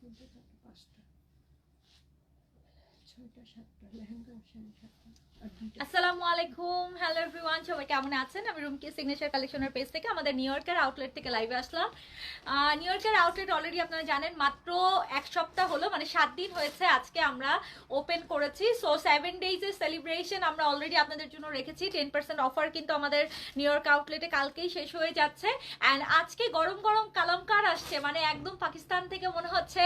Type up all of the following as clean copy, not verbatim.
তিনটে চারটে পাঁচটা ছয়টা সাতটা লেহেঙ্গা সাড়ে সাতটা আর দুইটা। আসসালামু আলাইকুম, হ্যালো এভরিওয়ান, সবাই কেমন আছেন? আমি রুমকি সিগনেচার কালেকশনের পেজ থেকে আমাদের নিউ ইয়র্কের আউটলেট থেকে লাইভে আসলাম। নিউ ইয়র্কের আউটলেট অলরেডি আপনারা জানেন মাত্র এক সপ্তাহ হলো, মানে 7 দিন হয়েছে আজকে আমরা ওপেন করেছি। সো 7 ডেজের সেলিব্রেশন আমরা অলরেডি আপনাদের জন্য রেখেছি। 10% অফার কিন্তু আমাদের নিউ ইয়র্ক আউটলেটে কালকেই শেষ হয়ে যাচ্ছে। অ্যান্ড আজকে গরম গরম কালামকার আসছে, মানে একদম পাকিস্তান থেকে মনে হচ্ছে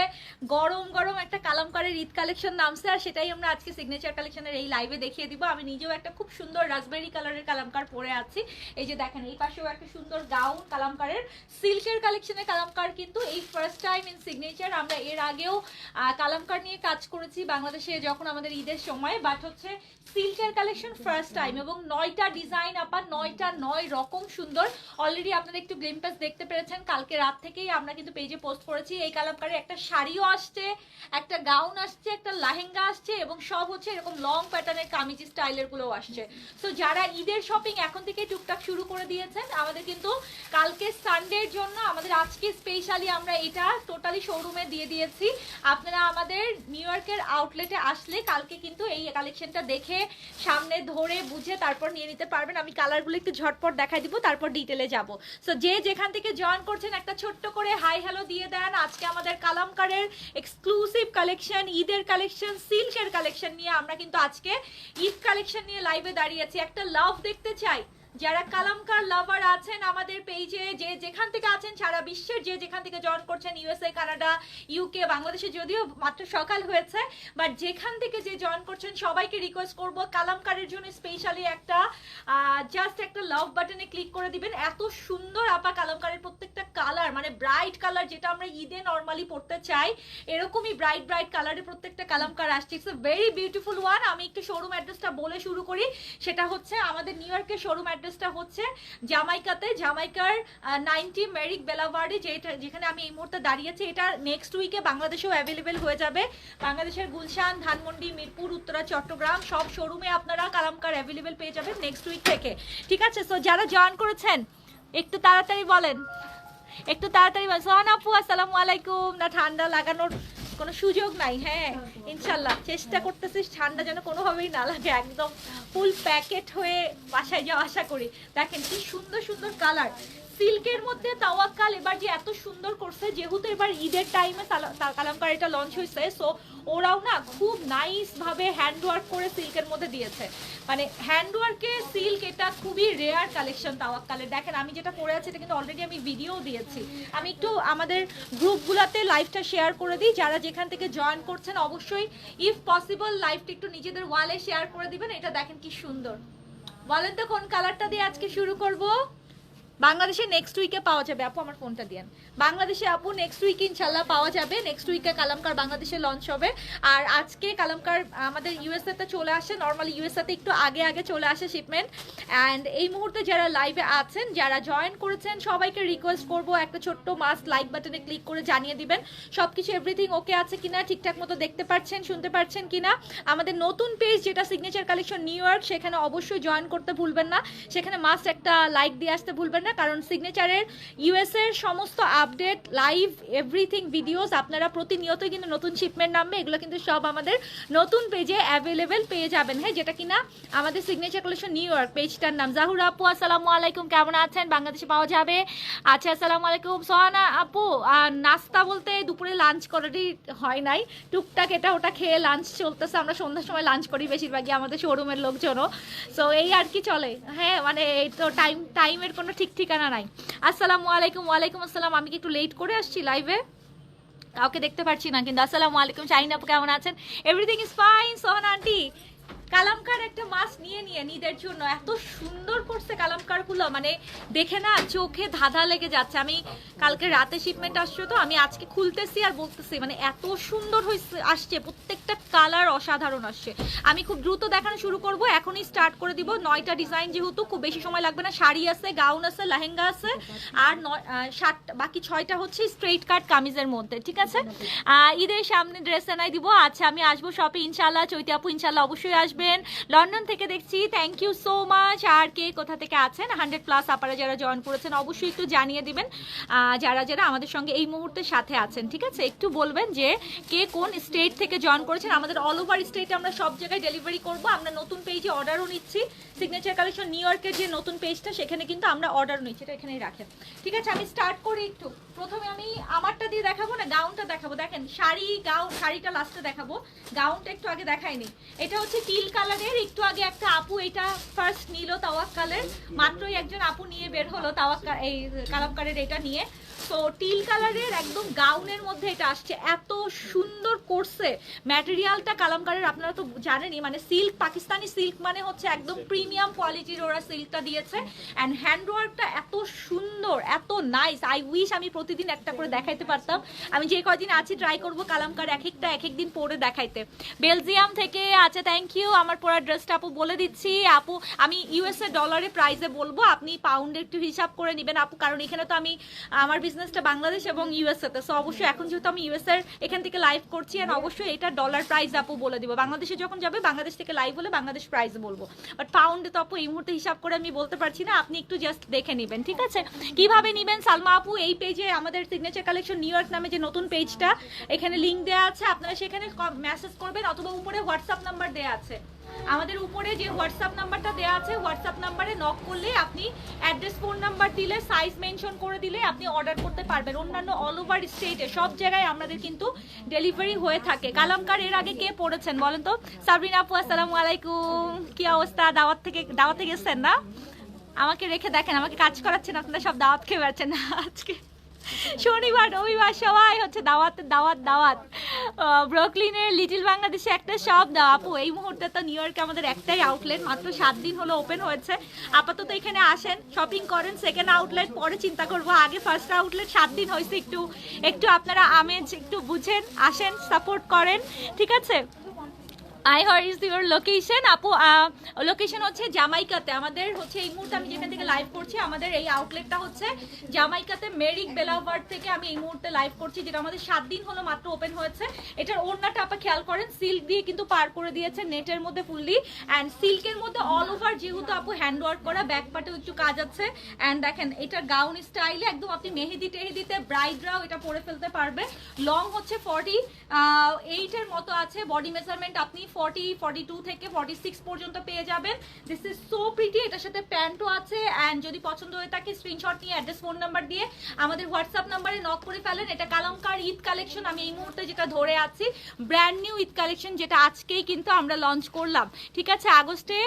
গরম গরম একটা কালামকারের ঈদ কালেকশন নামছে, আর সেটাই আমরা আজকে সিগনেচার কালেকশনের এই লাইভে দেখিয়ে দিব। আমি নিজেও একটা খুব সুন্দর রাসবেরি কালারের কালামকার পরে আছি। এই যে দেখেন, এই পাশেও একটা সুন্দর গাউন কালামকারের সিল্কের কালেকশনের কালামকার, কিন্তু এই ফার্স্ট টাইম ইন সিগনেচার। আমরা এর আগেও কালামকার নিয়ে কাজ করেছি বাংলাদেশে যখন আমাদের ঈদের সময়, বাট হচ্ছে সিল্কের কালেকশন ফার্স্ট টাইম, এবং 9টা ডিজাইন আপা, 9টা 9 রকম সুন্দর। অলরেডি আপনারা একটু গ্লিম্পস দেখতে পেরেছেন, কালকে রাত থেকেই আমরা কিন্তু পেজে পোস্ট করেছি। এই কালামকারে একটা শাড়িও আসছে, একটা গাউন আসছে, একটা লেহেঙ্গা আসছে, এবং সব হচ্ছে এরকম লং প্যাটার্নের কামিজ স্টাইলের গুলো আসছে। তো যারা ঈদের শপিং এখন থেকে টুকটাক শুরু করে দিয়েছেন, আমাদের কিন্তু কালকে সানডের জন্য আমাদের আজকে স্পেশালি আমরা এটা টোটালি শোরুমে দিয়ে দিয়েছি। আপনারা আমাদের নিউ ইয়র্কের আউটলেটে আসলে কালকে কিন্তু এই কালেকশনটা দেখে সামনে ধরে বুঝে তারপর নিয়ে নিতে পারবেন। আমি কালারগুলো একটু ঝটপট দেখাই দিব, তারপর ডিটেলে যাব। সো যে যেখান থেকে জয়েন করছেন একটা ছোট্ট করে হাই হ্যালো দিয়ে দেন। আজকে আমাদের কালামকারের এক্সক্লুসিভ কালেকশন, ঈদের কালেকশন, সিল্কের কালেকশন নিয়ে আমরা কিন্তু আজকে ঈদ কালেকশন নিয়ে লাইভে দাঁড়িয়েছি। একটা লাভ দেখতে চাই, যারা কালামকার লাভার আছেন আমাদের পেজে, যে যেখান থেকে আছেন সারা বিশ্বের, যে যেখান থেকে জয়েন করছেন, ইউএসএ, কানাডা, ইউকে, বাংলাদেশে যদিও মাত্র সকাল হয়েছে, বাট যেখান থেকে যে জয়েন করছেন সবাইকে রিকোয়েস্ট করব কালামকারের জন্য স্পেশালি একটা জাস্ট একটা লাভ বাটনে ক্লিক করে দিবেন। এত সুন্দর আপা কালামকারের প্রত্যেকটা কালার, মানে ব্রাইট কালার, যেটা আমরা ঈদে নর্মালি পড়তে চাই এরকমই ব্রাইট ব্রাইট কালারের প্রত্যেকটা কালামকার আসছে। It's a very beautiful one. আমি একটু শোরুম অ্যাড্রেসটা বলে শুরু করি। সেটা হচ্ছে আমাদের নিউ ইয়র্কের শোরুম অ্যাড্রেসটা হচ্ছে জামাইকাতে, জামাইকার 90 মেরিক বেলাভার্ডে, যেখানে আমি এই মুহূর্তে দাঁড়িয়েছি। এটা নেক্সট উইকে বাংলাদেশেও অ্যাভেলেবেল হয়ে যাবে। বাংলাদেশের গুলশান, ধানমন্ডি, মিরপুর, উত্তরা, চট্টগ্রাম সব শোরুমে আপনারা কালামকার অ্যাভেলেবেল পেয়ে যাবেন নেক্সট উইক থেকে, ঠিক আছে? সো যারা জয়েন করেছেন একটু তাড়াতাড়ি বলেন, একটু তাড়াতাড়ি বলেন। সোহান আপু আসসালামু আলাইকুম। না ঠান্ডা লাগানোর কোনো সুযোগ নাই? হ্যাঁ ইনশাল্লাহ চেষ্টা করতেছি ঠান্ডা যেন কোনোভাবেই না লাগে, একদম ফুল প্যাকেট হয়ে বাসায় যাওয়া আশা করি। দেখেন কি সুন্দর সুন্দর কালার সিল্কের মধ্যে। তাওয়াক্কাল এবার যে এত সুন্দর করছে, যেহেতু এবার ঈদের টাইমে কালামকার এটা লঞ্চ হয়েছে, সো ওরাও না খুব নাইস ভাবে হ্যান্ডওয়ার্ক করে সিল্কের মধ্যে দিয়েছে। মানে হ্যান্ডওয়ার্কে সিল্ক এটা খুবই রেয়ার কালেকশন তাওয়াক্কালের। দেখেন আমি যেটা পরে আছি এটা কিন্তু অলরেডি আমি ভিডিও দিয়েছি। আমি একটু আমাদের গ্রুপগুলোতে লাইভটা শেয়ার করে দিই। যারা যেখান থেকে জয়েন করছেন অবশ্যই ইফ পসিবল লাইভটা একটু নিজেদের ওয়ালে শেয়ার করে দিবেন। এটা দেখেন কি সুন্দর। বলেন তো কোন কালারটা দিয়ে আজকে শুরু করব? বাংলাদেশে নেক্সট উইকে পাওয়া যাবে আপু, আমার ফোনটা দিয়েন। বাংলাদেশে আপু নেক্সট উইক ইনশাল্লাহ পাওয়া যাবে। নেক্সট উইকে কালামকার বাংলাদেশে লঞ্চ হবে। আর আজকে কালামকার আমাদের ইউএসএ তে চলে আসে, নর্মালি ইউএসএ তে একটু আগে আগে চলে আসে শিপমেন্ট। অ্যান্ড এই মুহূর্তে যারা লাইভে আছেন, যারা জয়েন করেছেন সবাইকে রিকোয়েস্ট করব একটা ছোট্ট মাস্ট লাইক বাটনে ক্লিক করে জানিয়ে দিবেন সবকিছু এভরিথিং ওকে আছে কিনা, ঠিকঠাক মতো দেখতে পাচ্ছেন, শুনতে পাচ্ছেন কিনা। আমাদের নতুন পেজ যেটা সিগনেচার কালেকশন নিউ ইয়র্ক, সেখানে অবশ্যই জয়েন করতে ভুলবেন না। সেখানে মাস্ট একটা লাইক দিয়ে আসতে ভুলবেন না, কারণ সিগনেচারের ইউএস এর সমস্ত আপডেট, লাইভ, এভরিথিং ভিডিওস আপনারা প্রতিনিয়তই কিন্তু নতুন শিপমেন্ট নামবে, এগুলো কিন্তু সব আমাদের নতুন পেজে অ্যাভেলেবেল পেয়ে যাবেন। হ্যাঁ, যেটা কিনা আমাদের সিগনেচার কালেকশন নিউ ইয়র্ক পেজটার নাম। জাহুর আপু আসসালামু আলাইকুম, কেমন আছেন? বাংলাদেশে পাওয়া যাবে। আচ্ছা আসসালামু আলাইকুম। সোহানা আপু নাস্তা বলতে দুপুরে লাঞ্চ করারই হয় নাই, টুকটাক এটা ওটা খেয়ে লাঞ্চ চলতেছে। আমরা সন্ধ্যার সময় লাঞ্চ করি বেশিরভাগই আমাদের শোরুমের লোকজনও। সো এই আর কি চলে। হ্যাঁ মানে এই তো টাইমের কোনো ঠিক ঠিকানা নাই। আসসালামু আলাইকুম। ওয়ালাইকুম আসসালাম। আমি কি একটু লেট করে আসছি লাইভে? কাউকে দেখতে পাচ্ছি না কিন্তু। আসসালামু আলাইকুম। শাহিন আপু কেমন আছেন? Everything is fine. Sohana aunty Kalamkar একটা মাছ নিয়ে ঈদের জন্য এত সুন্দর করছে কালামকার গুলো, মানে দেখে না চোখে ধাঁধা লেগে যাচ্ছে। আমি কালকে রাতে শিপমেন্ট আসছে, তো আমি আজকে খুলতেছি আর বলতেছি মানে এত সুন্দর হয়েছে, আসছে প্রত্যেকটা কালার অসাধারণ আসছে। আমি খুব দ্রুত দেখানো শুরু করব, এখনই স্টার্ট করে দিব। 9টা ডিজাইন, যেহেতু খুব বেশি সময় লাগবে না। শাড়ি আছে, গাউন আছে, লেহেঙ্গা আছে, আর বাকি 6টা হচ্ছে স্ট্রেইট কাট কামিজের মধ্যে, ঠিক আছে? ঈদের সামনে ড্রেস এনাই দিব। আচ্ছা আমি আসবো শপে ইনশাল্লাহ। চৈতি আপু ইনশাল্লাহ অবশ্যই আসবে। আসবেন। লন্ডন থেকে দেখছি, থ্যাংক ইউ সো মাচ। আর কে কোথা থেকে আছেন 100+ আপারা যারা জয়েন করেছেন অবশ্যই একটু জানিয়ে দিবেন, যারা যারা আমাদের সঙ্গে এই মুহূর্তে সাথে আছেন। ঠিক আছে, একটু বলবেন যে কে কোন স্টেট থেকে জয়েন করেছেন। আমাদের অল ওভার স্টেটে আমরা সব জায়গায় ডেলিভারি করব। আমরা নতুন পেজে অর্ডারও নিচ্ছি। সিগনেচার কালেকশন নিউ ইয়র্কের যে নতুন পেজটা সেখানে কিন্তু আমরা অর্ডারও নিচ্ছি, এটা এখানেই রাখেন। ঠিক আছে, আমি স্টার্ট করি একটু। প্রথমে আমি আমারটা দিয়ে দেখাবো না, গাউনটা দেখাবো। দেখেন শাড়িটা লাস্টে দেখাবো, গাউনটা একটু আগে দেখাইনি। এটা হচ্ছে টিল কালারের। একটু আগে একটা আপু এটা ফার্স্ট নিল তাওয়াক্কালের, মাত্রই একজন আপু নিয়ে বের হলো এই কালামকারের এটা নিয়ে। তো টিল কালারের একদম গাউনের মধ্যে এটা আসছে, এত সুন্দর করছে ম্যাটেরিয়ালটা কালামকারের। আপনারা তো জানেনই, মানে সিল্ক, পাকিস্তানি সিল্ক মানে হচ্ছে একদম প্রিমিয়াম কোয়ালিটির ওরা সিল্কটা দিয়েছে। অ্যান্ড হ্যান্ডওয়ার্কটা এত সুন্দর, এত নাইস। আই উইশ আমি প্রতিদিন একটা করে দেখাইতে পারতাম। আমি যে কদিন আছি ট্রাই করব কালামকার এক এক দিন পরে দেখাইতে। বেলজিয়াম থেকে আছে, থ্যাংক ইউ। আমার পরা ড্রেসটা আপু বলে দিচ্ছি। আপু আমি ইউএসএ ডলারে প্রাইসে বলবো, আপনি পাউন্ডে একটু হিসাব করে নেবেন আপু, কারণ এখানে তো আমি আমার বিজনেসটা বাংলাদেশ এবং ইউএসএতে। সো অবশ্যই এখন যেহেতু আমি ইউএসএর এখান থেকে লাইভ করছি, আর অবশ্যই এটা ডলার প্রাইস আপু বলে দিব। বাংলাদেশে যখন যাবে বাংলাদেশ থেকে লাইভ হলে বাংলাদেশ প্রাইস বলবো, বাট পাউন্ডে তো আপু এই মুহূর্তে হিসাব করে আমি বলতে পারছি না। আপনি একটু জাস্ট দেখে নেবেন। ঠিক আছে, কিভাবে নেবেন সালমা আপু, এই পেজে আমাদের সিগনেচার কালেকশন নিউ ইয়র্ক নামে যে নতুন পেজটা, এখানে লিঙ্ক দেওয়া আছে, আপনারা সেখানে মেসেজ করবেন, অথবা উপরে হোয়াটসঅ্যাপ নাম্বার দেওয়া আছে। আমাদের উপরে যে হোয়াটসঅ্যাপ নাম্বারটা দেওয়া আছে, হোয়াটসঅ্যাপ নাম্বারে নক করলে আপনি অ্যাড্রেস, ফোন নাম্বার দিলে, সাইজ মেনশন করে দিলে আপনি অর্ডার করতে পারবেন। অন্যান্য অল ওভার স্টেটে সব জায়গায় আমাদের কিন্তু ডেলিভারি হয়ে থাকে। কালামকার এর আগে কে পড়েছেন বলেন তো? সাবরিনা আপু আসসালামু আলাইকুম, কি অবস্থা? দাওয়াতে গেছেন না? আমাকে রেখে দেখেন, আমাকে কাজ করাচ্ছেন, আপনারা সব দাওয়াত খেয়ে বেড়াচ্ছেন না। আজকে শনিবার রবিবার সবাই হচ্ছে দাওয়াত। ব্রুকলিনের লিটল বাংলাদেশে একটা শপ দাও আপু। এই মুহূর্তে তো নিউ ইয়র্কে আমাদের একটাই আউটলেট, মাত্র 7 দিন হলো ওপেন হয়েছে। আপাতত এখানে আসেন, শপিং করেন, সেকেন্ড আউটলেট পরে চিন্তা করবো। আগে ফার্স্ট আউটলেট 7 দিন হয়েছে, একটু আপনারা আমেজ একটু বুঝেন, আসেন, সাপোর্ট করেন। ঠিক আছে, I her is your location আপু? লোকেশন হচ্ছে জামাইকাতে। আমাদের হচ্ছে এই মুহূর্তে আমি যেখান থেকে লাইভ করছি, আমাদের এই আউটলেটটা হচ্ছে জামাইকাতে মেরিক বেলাভার্ড থেকে আমি এই মুহূর্তে লাইভ করছি, যেটা আমাদের 7 দিন হলো মাত্র ওপেন হয়েছে। এটার ওড়নাটা আপা খেয়াল করেন, সিল্ক দিয়ে কিন্তু পার করে দিয়েছে, নেটের মধ্যে ফুললি, অ্যান্ড সিল্কের মধ্যে অল ওভার যেহেতু আপু হ্যান্ড ওয়ার্ক করা, ব্যাক পার্টেও একটু কাজ আছে। অ্যান্ড দেখেন এটার গাউন স্টাইলে একদম আপনি মেহেদি টেহেদিতে ব্রাইডরাও এটা পরে ফেলতে পারবে। লং হচ্ছে 48-এর মতো আছে, বডি মেজারমেন্ট আপনি 42 থেকে 46 পর্যন্ত পেয়ে যাবেন। This is so pretty. এটার সাথে প্যান্টও আছে। অ্যান্ড যদি পছন্দ হয়ে থাকে স্ক্রিনশট নিয়ে অ্যাড্রেস, ফোন নাম্বার দিয়ে আমাদের হোয়াটসঅ্যাপ নাম্বারে নক করে ফেলেন। এটা কালামকার ঈদ কালেকশন। আমি এই মুহূর্তে যেটা ধরে আছি ব্র্যান্ড নিউ ঈদ কালেকশন, যেটা আজকেই কিন্তু আমরা লঞ্চ করলাম। ঠিক আছে, আগস্টে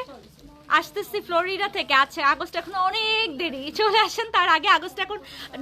আসতেছি ফ্লোরিডা থেকে। আছে আগস্ট এখনো অনেক দেরি, চলে আসেন তার আগে। আগস্ট এখন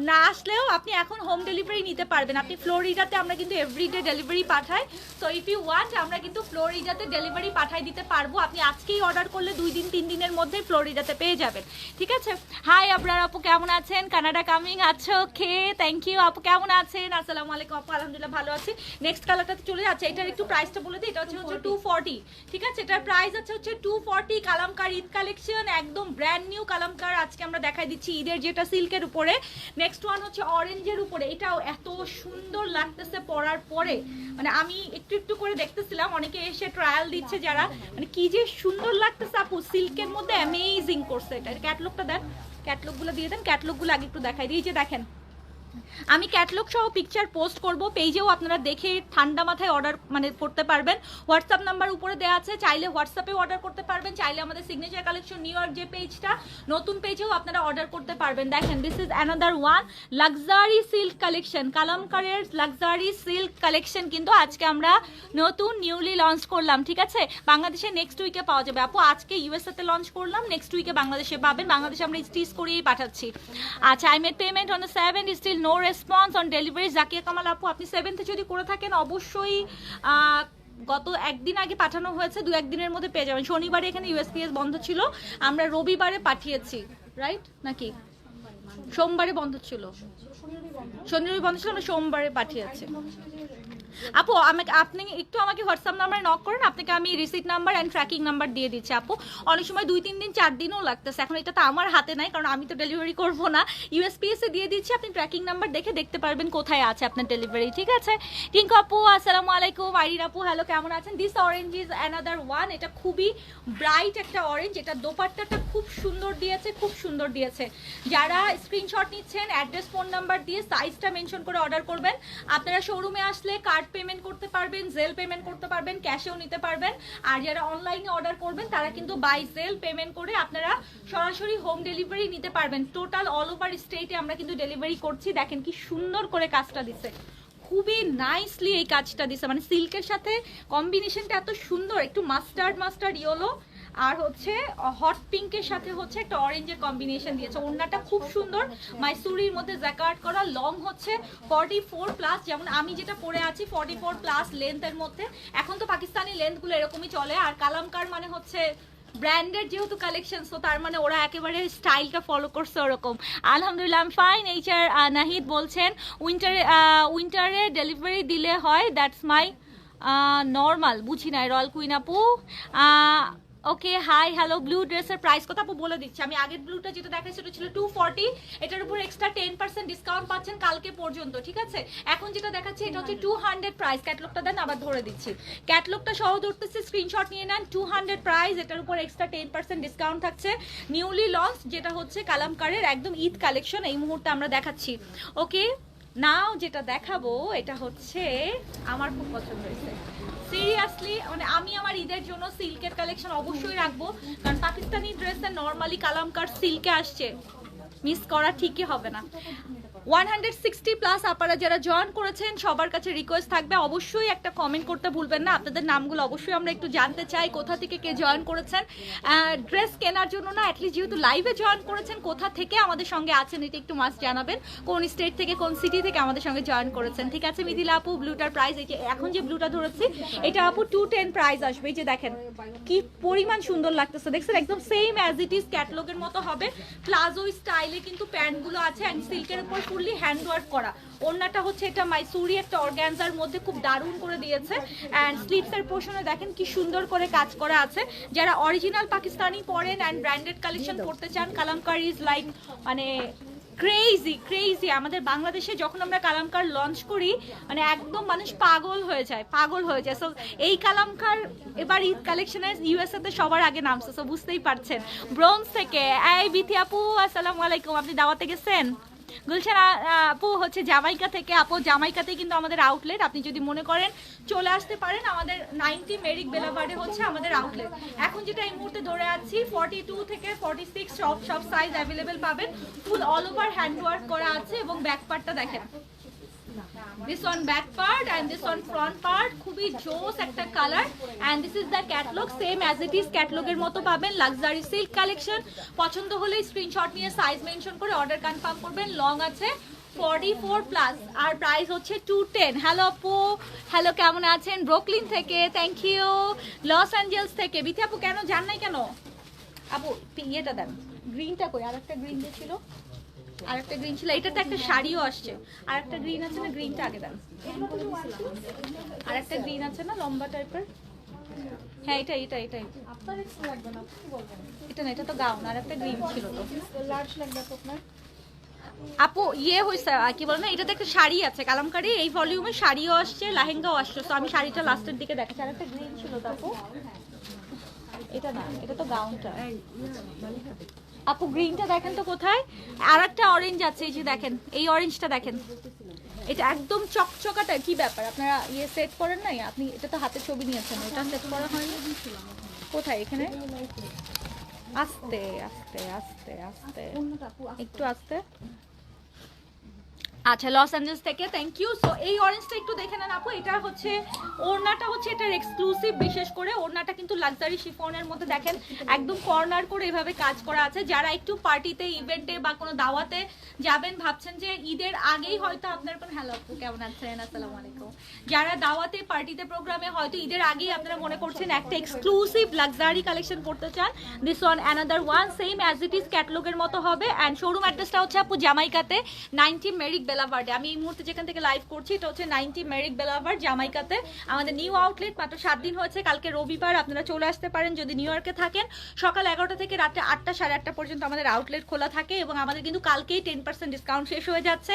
না আসলেও আপনি এখন হোম ডেলিভারি নিতে পারবেন। আপনি ফ্লোরিডাতে আমরা কিন্তু এভরিডে ডেলিভারি পাঠাই। সো ইফ ইউ ওয়ান্ট আমরা কিন্তু ফ্লোরিডাতে ডেলিভারি পাঠাই দিতে পারবো। আপনি আজকেই অর্ডার করলে 2 দিন 3 দিনের মধ্যে ফ্লোরিডাতে পেয়ে যাবেন। ঠিক আছে, হাই আবরার আপু, কেমন আছেন? কানাডা কামিং আছো খে, থ্যাংক ইউ আপু। কেমন আছেন? আসসালামু আলাইকুম আপু, আলহামদুলিল্লাহ ভালো আছি। নেক্সট কালারটাতে চলে যাচ্ছে। এটার একটু প্রাইসটা বলে দিই, এটা হচ্ছে 240। ঠিক আছে, এটার প্রাইস হচ্ছে 240। কালামকার ঈদ কালেকশন, একদম ব্র্যান্ড নিউ কালামকার আজকে আমরা দেখাই দিচ্ছি ঈদের, যেটা সিল্কের উপরে। নেক্সট ওয়ান হচ্ছে অরেঞ্জের উপরে। এটাও এত সুন্দর লাগতেছে পরার পরে, মানে আমি একটু করে দেখতেছিলাম, অনেকে এসে ট্রায়াল দিচ্ছে যারা, মানে কি যে সুন্দর লাগতেছে আপু, সিল্কের মধ্যে অ্যামেজিং করছে। এটা ক্যাটলগটা দেন, ক্যাটলগুলো দিয়ে দেন, ক্যাটলগুলো আগে একটু দেখাই দিই। যে দেখেন, আমি ক্যাটলগ সহ পিকচার পোস্ট করব পেজেও, আপনারা দেখে ঠান্ডা মাথায় অর্ডার মানে করতে পারবেন। হোয়াটসঅ্যাপ নাম্বার উপরে দেওয়া আছে, চাইলে হোয়াটসঅ্যাপেও অর্ডার করতে পারবেন, চাইলে আমাদের সিগনেচার কালেকশন নিউ ইয়র্ক যে পেজটা নতুন পেজেও আপনারা অর্ডার করতে পারবেন। দেখেন, this is another one luxury silk collection, কালামকারের লাক্সারি সিল্ক কালেকশন কিন্তু আজকে আমরা নতুন নিউলি লঞ্চ করলাম। ঠিক আছে, বাংলাদেশে নেক্সট উইকে পাওয়া যাবে আপু। আজকে ইউএসএতে লঞ্চ করলাম, নেক্সট উইকে বাংলাদেশে পাবেন। বাংলাদেশে আমরা স্টিচ করিয়েই পাঠাচ্ছি। আচ্ছা, I made payment on the 7, still no response on delivery. Zakia Kamal আপু, আপনি 7th যদি করে থাকেন অবশ্যই গত একদিন আগে পাঠানো হয়েছে, 2-1 দিনের মধ্যে পেয়ে যাবেন। শনিবারে এখানে ইউএসপিএস বন্ধ ছিল, আমরা রবিবারে পাঠিয়েছি, রাইট নাকি? সোমবারে বন্ধ ছিল, শনিবারে বন্ধ ছিল, আমরা সোমবারে পাঠিয়েছি। আপু আপনি একটু আমাকে হোয়াটসঅ্যাপ নাম্বারে নক করেন, আপনাকে আমি receipt number and tracking number দিয়ে দিচ্ছি আপু। অনেক সময় 2-3 দিন 4 দিনও লাগতেছে, এখন এটা তো আমার হাতে নাই কারণ আমি তো ডেলিভারি করব না, USPS এ দিয়ে দিচ্ছি, আপনি ট্র্যাকিং নাম্বার দেখে দেখতে পারবেন কোথায় আছে আপনার ডেলিভারি, ঠিক আছে? টিঙ্কু আপু আসসালামু আলাইকুম, আইরিন আপু হ্যালো, কেমন আছেন? This orange is another one, এটা খুবই ব্রাইট একটা অরেঞ্জ, এটা দোপাট্টাটা খুব সুন্দর দিয়েছে, খুব সুন্দর দিয়েছে। যারা স্ক্রিনশট নিচ্ছেন অ্যাড্রেস ফোন নাম্বার দিয়ে সাইজটা মেনশন করে অর্ডার করবেন। আপনারা শোরুমে আসলে কার্ড পেমেন্ট করতে পারবেন, জেল পেমেন্ট করতে পারবেন, ক্যাশেও নিতে পারবেন। আর যারা অনলাইনে অর্ডার করবেন তারা কিন্তু বাই জেল পেমেন্ট করে আপনারা সরাসরি হোম ডেলিভারি নিতে পারবেন। টোটাল অল ওভার স্টেটে আমরা কিন্তু ডেলিভারি করছি। দেখেন কি সুন্দর করে কাজটা দিছে, খুবই নাইসলি এই কাজটা দিছে, মানে সিল্কের সাথে কম্বিনেশনটা এত সুন্দর, একটু মাস্টার্ড ইয়েলো আর হচ্ছে হট পিঙ্কের সাথে হচ্ছে একটা অরেঞ্জের কম্বিনেশন দিয়েছে। ওড়নাটা খুব সুন্দর, মাইসুরির মধ্যে জ্যাকার্ড করা, লং হচ্ছে 44+, যেমন আমি যেটা পরে আছি 44+ লেন্থের মধ্যে। এখন তো পাকিস্তানি লেন্থগুলো এরকমই চলে, আর কালামকার মানে হচ্ছে ব্র্যান্ডের যেহেতু কালেকশন, তো তার মানে ওরা একেবারে স্টাইলটা ফলো করছে ওরকম। আলহামদুলিল্লাহ আই ফাইন। এইচআর নাহিদ বলছেন উইন্টারে ডেলিভারি দিলে হয়, দ্যাটস মাই নর্মাল। বুঝি নাই রয়্যাল কুইন আপু। ওকে হাই হ্যালো। ব্লু ড্রেসের প্রাইস কথা আপু বলে দিচ্ছি আমি। আগের ব্লুটা যেটা দেখাচ্ছি সেটা ছিল 240, এটার উপর এক্সট্রা 10% ডিসকাউন্ট পাচ্ছেন কালকে পর্যন্ত, ঠিক আছে? এখন যেটা দেখাচ্ছি এটা হচ্ছে 200 প্রাইস। ক্যাটলগটা দেন, আবার ধরে দিচ্ছি, ক্যাটলগটা সহ ধরতেছি, স্ক্রিনশট নিয়ে নেন। 200 প্রাইস, এটার উপর এক্সট্রা 10% ডিসকাউন্ট থাকছে। নিউলি লঞ্চ যেটা হচ্ছে কালামকারের একদম ঈদ কালেকশন, এই মুহূর্তে আমরা দেখাচ্ছি। ওকে নাও যেটা দেখাবো এটা হচ্ছে আমার খুব পছন্দ হয়েছে সিরিয়াসলি, মানে আমি আমার ঈদের জন্য সিল্কের কালেকশন অবশ্যই রাখবো, কারণ পাকিস্তানি ড্রেসে নর্মালি কালামকার সিল্কে আসছে, মিস করা ঠিকই হবে না। 160+ আপনারা যারা জয়েন করেছেন সবার কাছে রিকোয়েস্ট থাকবে অবশ্যই একটা কমেন্ট করতে ভুলবেন না, আপনাদের নামগুলো অবশ্যই আমরা একটু জানতে চাই, কোথা থেকে কে জয়েন করেছেন। ড্রেস কেনার জন্য না, অ্যাটলিস্ট যেহেতু লাইভে জয়েন করেছেন কোথা থেকে আমাদের সঙ্গে আছেন এটা একটু মাস্ট জানাবেন, কোন স্টেট থেকে কোন সিটি থেকে আমাদের সঙ্গে জয়েন করেছেন, ঠিক আছে? মিথিলা আপু ব্লুটার প্রাইস, এই যে এখন যে ব্লুটা ধরেছি এটা আপু 210 প্রাইস আসবে। এই যে দেখেন কি পরিমাণ সুন্দর লাগতেছে, দেখছেন? একদম সেম অ্যাজ ইট ইজ ক্যাটলগের মতো হবে, প্লাজো স্টাইলে কিন্তু প্যান্টগুলো আছে অ্যান্ড সিল্কের উপর ফুললি হ্যান্ড ওয়ার্ক করা। ওড়নাটা হচ্ছে এটা মাইসুরি একটা অর্গানজার মধ্যে খুব দারুণ করে দিয়েছে, অ্যান্ড স্লিভসের পোর্শনে দেখেন কি সুন্দর করে কাজ করা আছে। যারা অরিজিনাল পাকিস্তানি পরেন অ্যান্ড ব্র্যান্ডেড কালেকশন করতে চান, কালামকার ইজ লাইক মানে ক্রেজি। আমাদের বাংলাদেশে যখন আমরা কালামকার লঞ্চ করি মানে একদম মানুষ পাগল হয়ে যায়। সো এই কালামকার এবার ঈদ কালেকশনে USA তে সবার আগে নামছে, সো বুঝতেই পারছেন। ব্রোঞ্জ থেকে এই বিথি আপু আসসালামু আলাইকুম, আপনি দাওয়াতে গেছেন? গুলশান আপু হচ্ছে জামাইকা থেকে। আপু জামাইকাতে কিন্তু আমাদের আউটলেট, আপনি যদি মনে করেন চলে আসতে পারেন, আমাদের 90 মেরিক বেলাভার্ডে হচ্ছে আমাদের আউটলেট। এখন যেটা এই মুহূর্তে ধরে আছি 42 থেকে 46 সব সাইজ অ্যাভেলেবেল পাবেন, ফুল অল ওভার হ্যান্ড ওয়ার্ক করা আছে, এবং ব্যাক পার্টটা দেখেন, this one back part and this one front part, খুবই জোস একটা colour, and this is the catalog, same as it is catalog এর মতো পাবেন। লাক্সারি সিল্ক কালেকশন, পছন্দ হলে স্ক্রিনশট নিয়ে সাইজ মেনশন করে অর্ডার কনফার্ম করবেন। লং আছে 44+, আর প্রাইস হচ্ছে 210। হ্যালো আপু হ্যালো, কেমন আছেন? ব্রুকলিন থেকে, থ্যাংক ইউ। লস অ্যাঞ্জেলস থেকে বিথি আপু, কেন যান নাই কেন আপু? ইয়েটা দেন, গ্রিনটা কই? আর একটা গ্রিন যে ছিল, আর একটা গ্রিন ছিল, এটাতে একটা শাড়িও আসছে, আর একটা গ্রিন আছে না, গ্রিনটা আগে দেন। আর একটা গ্রিন আছে না লম্বা টাইপের, হ্যাঁ এটা এটা এটা আপনার এক্স লাগবে না, কি বলবেন? এটা না, এটা তো গাউন, আর একটা গ্রিন ছিল তো। লার্জ লাগবে তো আপনার আপু ইয়ে হয়েছে কি বল না, এটাতে একটা শাড়ি আছে কালামকারি, এই ভলিউমে শাড়িও আসছে, লেহেঙ্গাও আসছে, তো আমি শাড়িটা লাস্টের দিকে দেখাচ্ছি। আর একটা গ্রিন ছিল তো আপু, এটা না, এটা তো গাউনটা। আপু গ্রিনটা দেখেন তো কোথায়, আর একটা অরেঞ্জ আছে, এই যে দেখেন এই অরেঞ্জটা দেখেন, এটা একদম চকচকাটা। কি ব্যাপার আপনারা ইয়ে সেট করেন নাই? আপনি এটা তো হাতে ছবি নিয়েছেন, এটা সেট করা হয়নি কোথায়? এখানে আস্তে আস্তে আস্তে আস্তে একটু আস্তে। আচ্ছা লস অ্যাঞ্জেলস থেকে, থ্যাংক ইউ। সো এই অরেঞ্জটা একটু দেখে নেন আপু, এটা হচ্ছে ওড়নাটা হচ্ছে এটার এক্সক্লুসিভ, বিশেষ করে ওড়নাটা কিন্তু লাক্সারি শিফনের মধ্যে দেখেন একদম কর্নার করে এভাবে কাজ করা আছে। যারা একটু পার্টিতে ইভেন্টে বা কোনো দাওয়াতে যাবেন, ভাবছেন যে ঈদের আগেই হয়তো আপনার কোনো, হ্যালো আপু কেমন আছেন? আসসালামু আলাইকুম। যারা দাওয়াতে পার্টিতে প্রোগ্রামে হয়তো ঈদের আগেই আপনারা মনে করছেন একটা এক্সক্লুসিভ লাক্সারি কালেকশন করতে চান, this one another one, same as it is ক্যাটলগের মতো হবে। অ্যান্ড শোরুম অ্যাড্রেসটা হচ্ছে আপু জামাইকাতে 90 মেরিক বেলাভার্ডে। আমি এই মুহূর্তে যেখান থেকে লাইভ করছি এটা হচ্ছে 90 মেরিক বেলাভার্ড জামাইকাতে আমাদের নিউ আউটলেট। মাত্র 7 দিন হয়েছে, কালকে রবিবার, আপনারা চলে আসতে পারেন যদি নিউ ইয়র্কে থাকেন। সকাল 11টা থেকে রাত্রে 8টা 8:30 পর্যন্ত আমাদের আউটলেট খোলা থাকে এবং আমাদের কিন্তু কালকেই 10% ডিসকাউন্ট শেষ হয়ে যাচ্ছে।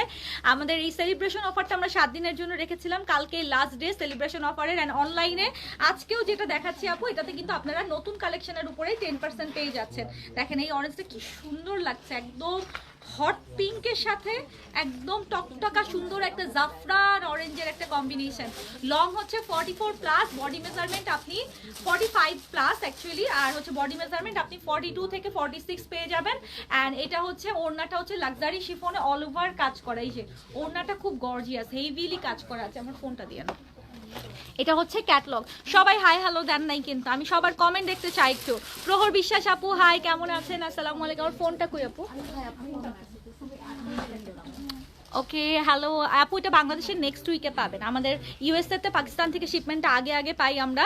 আমাদের এই সেলিব্রেশন অফারটা আমরা 7 দিনের জন্য রেখেছিলাম, কালকে লাস্ট ডে সেলিব্রেশন অফারের। অ্যান্ড অনলাইনে আজকেও যেটা দেখাচ্ছি আপু, এটাতে কিন্তু আপনারা নতুন কালেকশনের উপরেই 10% পেয়ে যাচ্ছেন। দেখেন এই অরেঞ্জটা কি সুন্দর লাগছে, একদম হট পিঙ্কের সাথে একদম টকটকা সুন্দর একটা জাফরান অরেঞ্জের একটা কম্বিনেশন। লং হচ্ছে 44 প্লাস, বডি মেজারমেন্ট আপনি 45 প্লাস অ্যাকচুয়ালি, আর হচ্ছে বডি মেজারমেন্ট আপনি 42 থেকে 46 পেয়ে যাবেন। অ্যান্ড এটা হচ্ছে ওড়নাটা হচ্ছে লাক্সারি শিফনে অল ওভার কাজ করা। এই যে ওড়নাটা খুব গর্জিয়াস, হেভিলি কাজ করা আছে। আমার ফোনটা দিয়ে না, এটা হচ্ছে ক্যাটলগ। সবাই হাই হ্যালো দেন নাই কিন্তু, আমি সবার কমেন্ট দেখতে চাই একটু। প্রহর বিশ্বাস আপু হাই, কেমন আছেন? আসসালামু আলাইকুম। আমার ফোনটা কই আপু? ওকে হ্যালো আপু, এটা বাংলাদেশের নেক্সট উইকে পাবেন। আমাদের ইউএসএতে পাকিস্তান থেকে শিপমেন্টটা আগে পাই আমরা,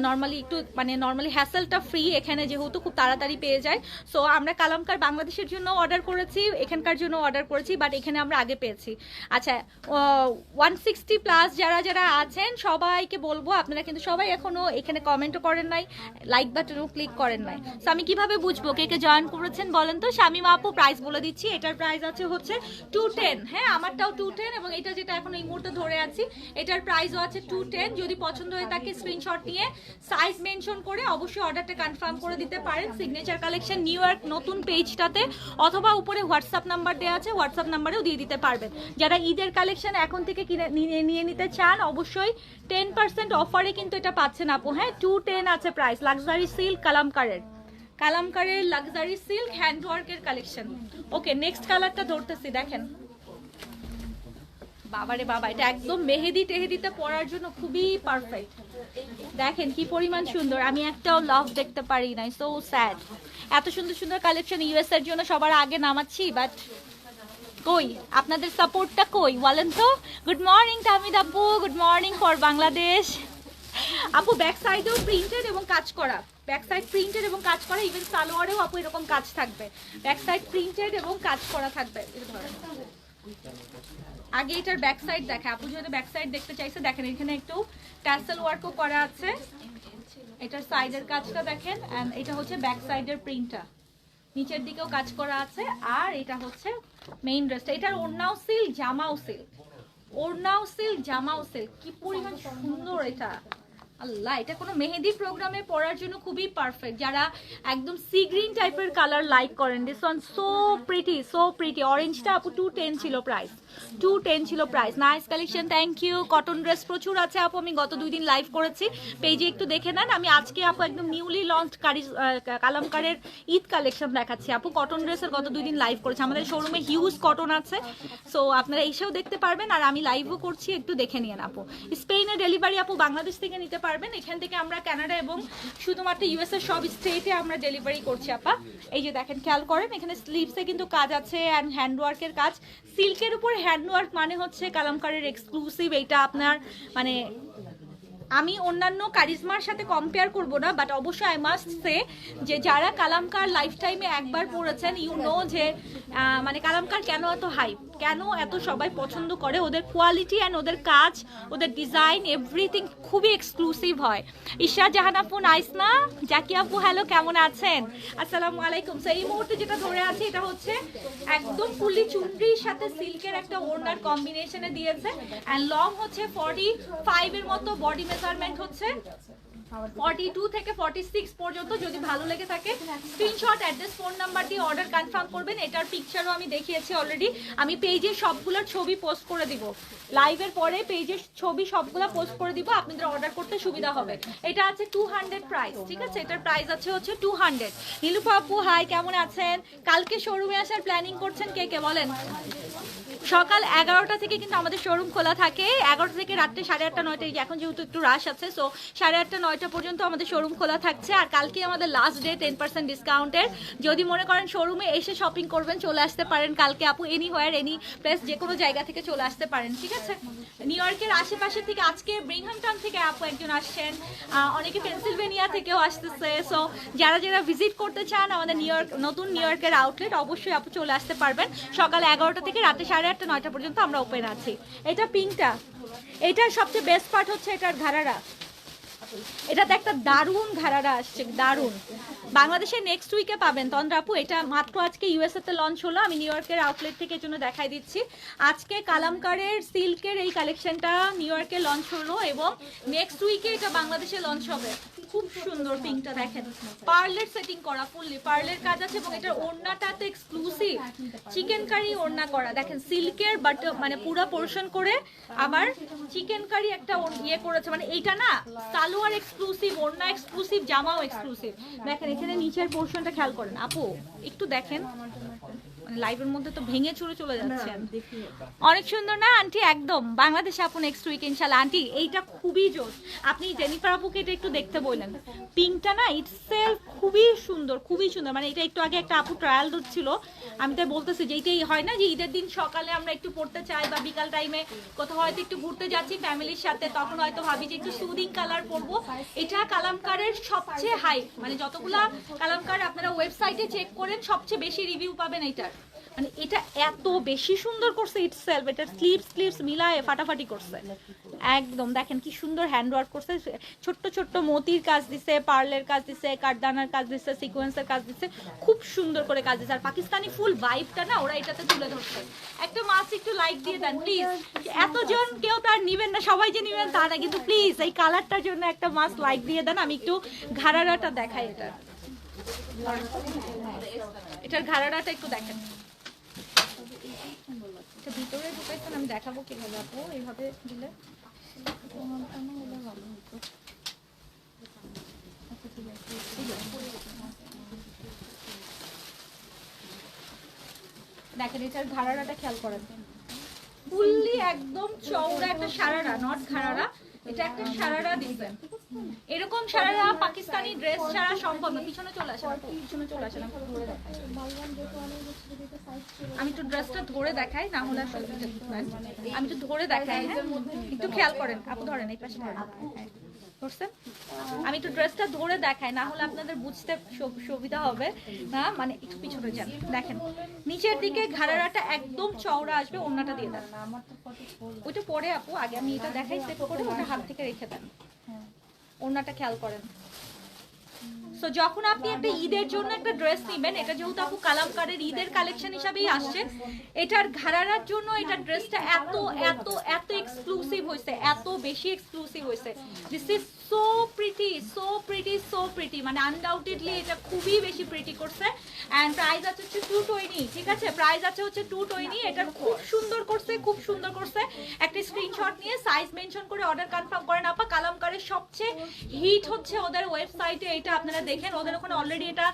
নর্মালি একটু মানে নর্মালি হ্যাসেলটা ফ্রি, এখানে যেহেতু খুব তাড়াতাড়ি পেয়ে যায়। সো আমরা কালামকার বাংলাদেশের জন্য অর্ডার করেছি, এখানকার জন্য অর্ডার করেছি, বাট এখানে আমরা আগে পেয়েছি। আচ্ছা 160 প্লাস যারা যারা আছেন সবাইকে বলবো, আপনারা কিন্তু সবাই এখনো এখানে কমেন্টও করেন নাই, লাইক বাটনও ক্লিক করেন নাই। সো আমি কিভাবে বুঝবো কে কে জয়েন করেছেন বলেন তো? শামিমা আপু প্রাইস বলে দিচ্ছি, এটার প্রাইস আছে হচ্ছে 210। হ্যাঁ আমারটাও 210 এবং এটা যেটা এখন এই মুহূর্তে ধরে আছি এটার প্রাইসও আছে 210। যদি পছন্দ হয়ে থাকে স্ক্রিনশট নিয়ে সাইজ মেনশন করে অবশ্যই অর্ডারটা কনফার্ম করে দিতে পারেন সিগনেচার কালেকশন নিউ ইয়র্ক নতুন পেজটাতে, অথবা উপরে হোয়াটসঅ্যাপ নাম্বার দেওয়া আছে, হোয়াটসঅ্যাপ নাম্বারেও দিয়ে দিতে পারবেন। যারা ঈদের কালেকশন এখন থেকে নিয়ে নিতে চান অবশ্যই 10% অফারে কিন্তু এটা পাচ্ছেন আপু। হ্যাঁ 210 আছে প্রাইস। লাক্সারি সিল্ক কালামকারের লাক্সারি সিল্ক হ্যান্ডওয়ার্কের কালেকশন। ওকে নেক্সট কালারটা ধরতেছি, দেখেন বাবারে বাবা, এটা একদম মেহেদি টেহেদিতে পরার জন্য খুবই পারফেক্ট। দেখেন কি পরিমাণ সুন্দর, আমি একটাও লাভ দেখতে পারি নাই, সো স্যাড। এত সুন্দর সুন্দর কালেকশন ইউএস এর জন্য সবার আগে নামাচ্ছি, বাট কই আপনাদের সাপোর্টটা কই বলেন তো? গুড মর্নিং তামিদ আপু, গুড মর্নিং ফর বাংলাদেশ আপু। ব্যাক সাইডেও প্রিন্টেড এবং কাজ করা, ব্যাক সাইড প্রিন্টেড এবং কাজ করা, ইভেন সালোয়ারেও আপু এরকম কাজ থাকবে, ব্যাক সাইড প্রিন্টেড এবং কাজ করা থাকবে। আগে এটার ব্যাক সাইড দেখে আপু, যদি ব্যাক সাইড দেখতে চাইছে দেখেন এখানে একটু ট্যাসেল ওয়ার্কও করা আছে, এটার সাইডের কাজটা দেখেন। এন্ড এটা হচ্ছে ব্যাক সাইডের প্রিন্টটা, নিচের দিকেও কাজ করা আছে। আর এটা হচ্ছে মেইন ড্রেসটা, এটার ওড়নাও সিল্ক জামাও সিল্ক, ওড়নাও সিল্ক জামাও সিল্ক, কি পরিমাণ সুন্দর এটা, আল্লাহ। এটা কোনো মেহেদি প্রোগ্রামে পরার জন্য খুবই পারফেক্ট, যারা একদম সি গ্রিন টাইপের কালার লাইক করেন। This one so pretty. অরেঞ্জটা আপু 210 ছিল প্রাইস, 210 ছিল price. Nice collection, thank you. Cotton dress প্রচুর আছে আপু, আমি গত 2 দিন লাইভ করেছি, পেজে একটু দেখে নেন। আমি আজকে আপু একদম নিউলি লঞ্চ কালামকারের ঈদ কালেকশন দেখাচ্ছি আপু। কটন ড্রেসের গত 2 দিন লাইভ করেছি, আমাদের শোরুমে হিউজ কটন আছে, সো আপনারা এসেও দেখতে পারবেন, আর আমি লাইভও করছি, একটু দেখে নিন আপু। স্পেনের ডেলিভারি আপু বাংলাদেশ থেকে নিতে পারবেন, এখান থেকে আমরা কানাডা এবং শুধুমাত্র ইউএস এর সব স্টেটে আমরা ডেলিভারি করছি আপা। এই যে দেখেন খেয়াল করেন, এখানে স্লিভসে কিন্তু কাজ আছে অ্যান্ড হ্যান্ডওয়ার্কের কাজ। সিল্কের উপর হ্যান্ডওয়ার্ক মানে হচ্ছে কালামকারের এক্সক্লুসিভ, এইটা আপনার মানে আমি অন্যান্য কারিজমার সাথে কম্পেয়ার করব না, বাট অবশ্যই আই মাস্ট সে যে যারা কালামকার লাইফ টাইমে একবার পড়েছেন ইউ নো যে মানে কালামকার কেন এত হাইপ, কেন এত সবাই পছন্দ করে। ওদের কোয়ালিটি অ্যান্ড ওদের কাজ, ওদের ডিজাইন এভরিথিং খুবই এক্সক্লুসিভ হয়। ইশরাত জাহান আপু নাইস না? জাকি আপু হ্যালো, কেমন আছেন? আসসালামু আলাইকুম। সো এই মুহূর্তে যেটা ধরে আছে এটা হচ্ছে একদম ফুলি চুনরির সাথে সিল্কের একটা ওড়নার কম্বিনেশনে দিয়েছে, অ্যান্ড লং হচ্ছে 45 এর মতো, বডি মেজারমেন্ট হচ্ছে 42 থেকে 46 পর্যন্ত। যদি ভালো লেগে থাকে স্ক্রিনশট, অ্যাড্রেস, ফোন নাম্বার দিয়ে অর্ডার কনফার্ম করবেন। এটার পিকচারও আমি দেখিয়েছি অলরেডি, আমি পেজে সবগুলোর ছবি পোস্ট করে দিব, লাইভের পরে পেজের ছবি সবগুলো পোস্ট করে দিব, আপনাদের অর্ডার করতে সুবিধা হবে। এটা আছে 200 প্রাইস, ঠিক আছে? এটার প্রাইস আছে হচ্ছে 200। নীলুফা আপু হাই, কেমন আছেন? কালকে শোরুমে আসার প্ল্যানিং করছেন কে কে বলেন? সকাল 11টা থেকে কিন্তু আমাদের শোরুম খোলা থাকে, 11টা থেকে রাত্রে 8:30 9টা, এখন যেহেতু একটু রাশ আছে সো 8:30 9টা পর্যন্ত আমাদের শোরুম খোলা থাকছে। আর কালকে আমাদের লাস্ট ডে 10% ডিসকাউন্টের। যদি মনে করেন শোরুমে এসে শপিং করবেন চলে আসতে পারেন কালকে আপু, এনিহোয়ার এনি প্লেস, যে কোনো জায়গা থেকে চলে আসতে পারেন, ঠিক আছে? নিউ ইয়র্কের আশেপাশে থেকে আজকে ব্রিংহামটন থেকে আপু একজন আসছেন, অনেকে পেনসিলভেনিয়া থেকেও আসতেছে। সো যারা যারা ভিজিট করতে চান আমাদের নতুন নিউ ইয়র্কের আউটলেট অবশ্যই আপু চলে আসতে পারবেন। সকাল 11টা থেকে রাতে 8:30 চারটে 9টা পর্যন্ত আমরা ওপেন আছি। এটা পিঙ্কটা, এটার সবচেয়ে বেস্ট পার্ট হচ্ছে এটার ঘাড়ারা। এটাতে একটা দারুণ ঘাড়ারা আসছে, দারুণ। বাংলাদেশে নেক্সট উইকে পাবেন তন্দ্রা আপু। এটা মাত্র আজকে ইউএসএ তে লঞ্চ হলো, আমি নিউ ইয়র্কের আউটলেট থেকে এর জন্য দেখাই দিচ্ছি। আজকে কালামকারের সিল্কের এই কালেকশনটা নিউ ইয়র্কে লঞ্চ হলো এবং নেক্সট উইকে এটা বাংলাদেশে লঞ্চ হবে। খুব সুন্দর পিঙ্কটা দেখেন, পার্লের সেটিং করা, ফুললি পার্লের কাজ আছে এবং এটার ওড়নাটা তো এক্সক্লুসিভ চিকেন কারি ওড়না করা। দেখেন সিল্কের বাট মানে পুরো পোর্শন করে আবার চিকেন কারি একটা ইয়ে করেছে, মানে এইটা না সালোয়ার এক্সক্লুসিভ, ওড়না এক্সক্লুসিভ, জামাও এক্সক্লুসিভ। দেখেন এখানে নিচের পোর্শনটা খেয়াল করেন আপু, একটু দেখেন, মানে লাইভের মধ্যে তো ভেঙে চুরে চলে যাচ্ছে। অনেক সুন্দর না আন্টি? একদম বাংলাদেশে আপু নেক্সট উইক ইনশাআল্লাহ। আন্টি এইটা খুবই জোস, আপনি জেনিফার আপুকে এটা একটু দেখতে বললেন। পিঙ্কটা না ইটসেলফ খুবই সুন্দর, খুবই সুন্দর। মানে এটা একটু আগে একটা আপু ট্রায়াল দিচ্ছিল, আমি তাই বলতেছি যে এইটাই হয় না যে ঈদের দিন সকালে আমরা একটু পড়তে চাই বা বিকাল টাইমে কোথাও হয়তো একটু ঘুরতে যাচ্ছি ফ্যামিলির সাথে, তখন হয়তো ভাবি যে একটু সুদিং কালার পরবো। এটা কালামকারের সবচেয়ে হাই, মানে যতগুলা কালামকার আপনারা ওয়েবসাইটে চেক করেন সবচেয়ে বেশি রিভিউ পাবেন এইটার। মানে এটা এত বেশি সুন্দর করছে ইটসেলফ, এটা স্লিভস মিলায়ে ফাটাফাটি করছে একদম। দেখেন কি সুন্দর হ্যান্ড ওয়ার্ক করছে, ছোট্ট ছোট্ট মতির কাজ দিছে, পার্লের কাজ দিছে, কাঠদানার কাজ দিছে, সিকোয়েন্সের কাজ দিছে, খুব সুন্দর করে কাজ দিছে। আর পাকিস্তানি ফুল ভাইবটা না ওরা এটাতে তুলে ধরছে। একটা মাছ একটু লাইক দিয়ে দেন প্লিজ। এতজন কেউ তার নিবেন না, সবাই যে নিবেন তা না, কিন্তু প্লিজ এই কালারটার জন্য একটা মাছ লাইক দিয়ে দেন। আমি একটু ঘাড়ারাটা দেখাই, এটার ঘাড়ারাটা একটু দেখেন। ভিতরে ঢুকাইছেন, আমি দেখাবো কিভাবে আপু এইভাবে দিলে। দেখেন এটার ঘাড়ারাটা খেয়াল করেন, ফুললি একদম চওড়া একটা সারারা, নট ঘাড়ারা, এটা একটা সারারা দিবেন। এরকম সারারা পাকিস্তানি ড্রেস ছাড়া সম্ভব না। পিছনে চলে আসেন, পিছনে চলে আসেন, আমি একটু ড্রেসটা ধরে দেখাই, না হলে আসলে আমি একটু ধরে দেখাই। হ্যাঁ একটু খেয়াল করেন আপু, ধরেন এই পাশে ধরেন, বুঝছেন? আমি একটু ড্রেসটা ধরে দেখাই, না হলে আপনাদের বুঝতে সুবিধা হবে না। মানে একটু পিছনে যান, দেখেন নিচের দিকে ঘাড়ারাটা একদম চওড়া আসবে, ওড়নাটা দিয়ে দেন। ওইটা পরে আপু, আগে আমি এটা দেখাই, সেট করে ওটা হাত থেকে রেখে দেন। ওড়নাটা খেয়াল করেন। সো যখন আপনি একটা ঈদের জন্য একটা ড্রেস নেবেন, এটা যেহেতু আপু কালামকারের ঈদের কালেকশন হিসাবেই আসছে, এটার ঘাড়ারার জন্য এটা ড্রেসটা এত এত এত এক্সক্লুসিভ হয়েছে, এত বেশি এক্সক্লুসিভ হয়েছে। This is so pretty, so pretty, so pretty, মানে আনডাউটেডলি এটা খুবই বেশি প্রিটি করছে। অ্যান্ড প্রাইস আছে হচ্ছে 220, ঠিক আছে? প্রাইস আছে হচ্ছে 220। এটা খুব সুন্দর করছে, খুব সুন্দর করছে। একটা স্ক্রিনশট নিয়ে সাইজ মেনশন করে অর্ডার কনফার্ম করেন আপা। কালামকারের সবচেয়ে হিট হচ্ছে ওদের ওয়েবসাইটে, এটা আপনারা দেখেন, ওদের ওখানে অলরেডি এটা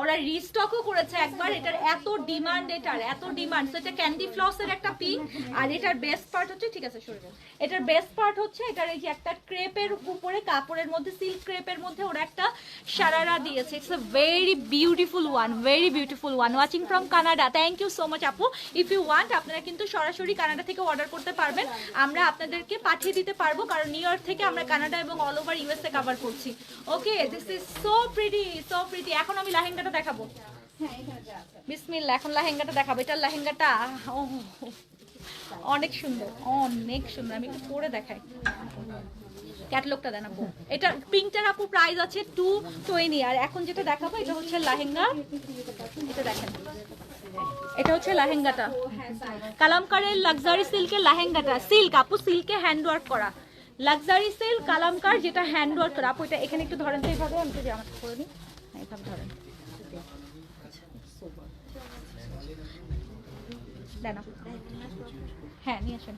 ওরা রিস্টকও করেছে একবার। এটার এত ডিমান্ড, এটার এত ডিমান্ড। এটা ক্যান্ডি ফ্লসের একটা পিঙ্ক, আর এটার বেস্ট পার্ট হচ্ছে, ঠিক আছে সরে যান, এটার বেস্ট পার্ট হচ্ছে এটার এই যে একটা ক্রেপের উপরে কাপড়ের মধ্যে, সিল্ক ক্রেপের মধ্যে ওরা একটা সারারা দিয়েছে। It's a very beautiful one, very beautiful one. Watching from Canada, thank you so much আপু। ইফ ইউ ওয়ান্ট আপনারা কিন্তু সরাসরি কানাডা থেকে অর্ডার করতে পারবেন, আমরা আপনাদেরকে পাঠিয়ে দিতে পারবো, কারণ নিউ ইয়র্ক থেকে আমরা কানাডা এবং অল ওভার ইউএসএ কভার করছি। Okay, this is so pretty, so pretty. এখন আমি লেহেঙ্গাটা দেখাবো, বিসমিল্লাহ। এখন লেহেঙ্গাটা দেখাবো। এটার লেহেঙ্গাটা অনেক সুন্দর, অনেক সুন্দর। আমি একটু পরে দেখাই, ক্যাটালগটা দেন আপু। এটা পিঙ্কটার আপু প্রাইস আছে 220। আর এখন যেটা দেখাবো এটা হচ্ছে লেহেঙ্গা, এটা দেখেন, এটা হচ্ছে লেহেঙ্গাটা, কালামকারের লাক্সারি সিল্কের লেহেঙ্গাটা। সিল্ক আপু, সিল্কে হ্যান্ড ওয়ার্ক করা, লাক্সারি সিল্ক কালামকার, যেটা হ্যান্ড ওয়ার্ক করা। আপু এটা এখানে একটু ধরেন তো এইভাবে, আমি যদি আমাকে করে নিই, এইভাবে ধরেন, দেন আপু। হ্যাঁ নিয়ে আসেন,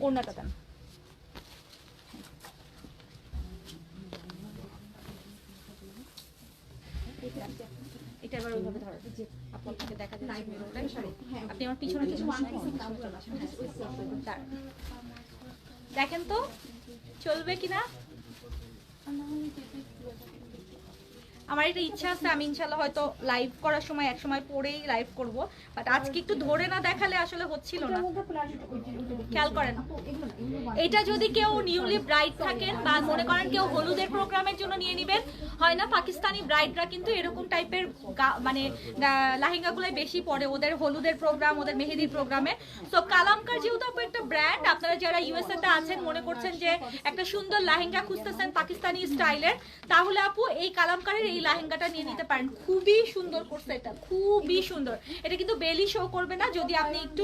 ওড়নাটা দেন। এটা এবার ওইভাবে ধরেন, আপনাকে দেখা যাচ্ছে আপনি আমার পিছনে দেখেন তো চলবে কিনা। আমার একটা ইচ্ছা আছে, আমি ইনশাল্লাহ হয়তো লাইভ করার সময় এক সময় পরেই লাইভ করব, বাট আজকে একটু ধরে না দেখালে আসলে হচ্ছিল না। খেয়াল করেন, এটা যদি কেউ নিউলি ব্রাইড থাকেন বা মনে করেন কেউ হলুদের প্রোগ্রামের জন্য নিয়ে নেবেন, হয় না পাকিস্তানি ব্রাইডরা কিন্তু এরকম টাইপের মানে লেহেঙ্গাগুলাই বেশি পরে ওদের হলুদের প্রোগ্রাম, ওদের মেহেদির প্রোগ্রামে। সো কালামকার যেহেতু আপু একটা ব্র্যান্ড, আপনারা যারা ইউএসএ তে আছেন মনে করছেন যে একটা সুন্দর লেহেঙ্গা খুঁজতেছেন পাকিস্তানি স্টাইলের, তাহলে আপু এই কালামকারের এই লেহেঙ্গাটা নিয়ে নিতে পারেন। খুবই সুন্দর করছে এটা, খুবই সুন্দর। এটা কিন্তু বেলি শো করবে না যদি আপনি একটু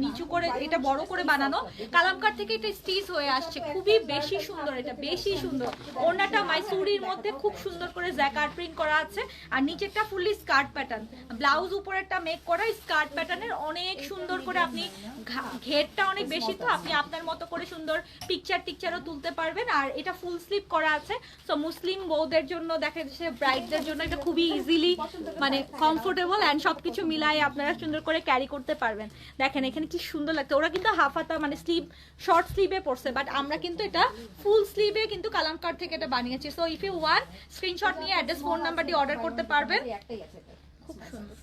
নিচু করে, এটা বড় করে বানানো কালামকার থেকে এটা স্টিচ হয়ে আসছে, খুবই বেশি সুন্দর, এটা বেশি সুন্দর। ওড়নাটা মাইসুরির মধ্যে খুব সুন্দর করে জ্যাকার্ড প্রিন্ট করা আছে, আর নিচেরটা ফুললি স্কার্ট প্যাটার্ন, ব্লাউজ উপরেরটা মেক করা স্কার্ট প্যাটার্নের, অনেক সুন্দর করে আপনি ঘেরটা অনেক বেশি, তো আপনি আপনার মতো করে সুন্দর টিকচারও তুলতে পারবেন। আর এটা ফুল স্লিভ করা আছে, তো মুসলিম বউদের জন্য দেখা যাচ্ছে ব্রাইডদের জন্য এটা খুবই ইজিলি মানে কমফোর্টেবল অ্যান্ড সবকিছু মিলায়ে আপনারা সুন্দর করে ক্যারি করতে পারবেন। দেখেন এখানে কি সুন্দর লাগছে। ওরা কিন্তু হাফ হাতা মানে স্লিভ, শর্ট স্লিভে পড়ছে, বাট আমরা কিন্তু এটা ফুল স্লিভে কিন্তু কালামকার থেকে এটা বানিয়েছি। So if you want, screenshot নিয়ে অ্যাড্রেস ফোন নাম্বার দিয়ে অর্ডার করতে পারবেন। খুব সুন্দর,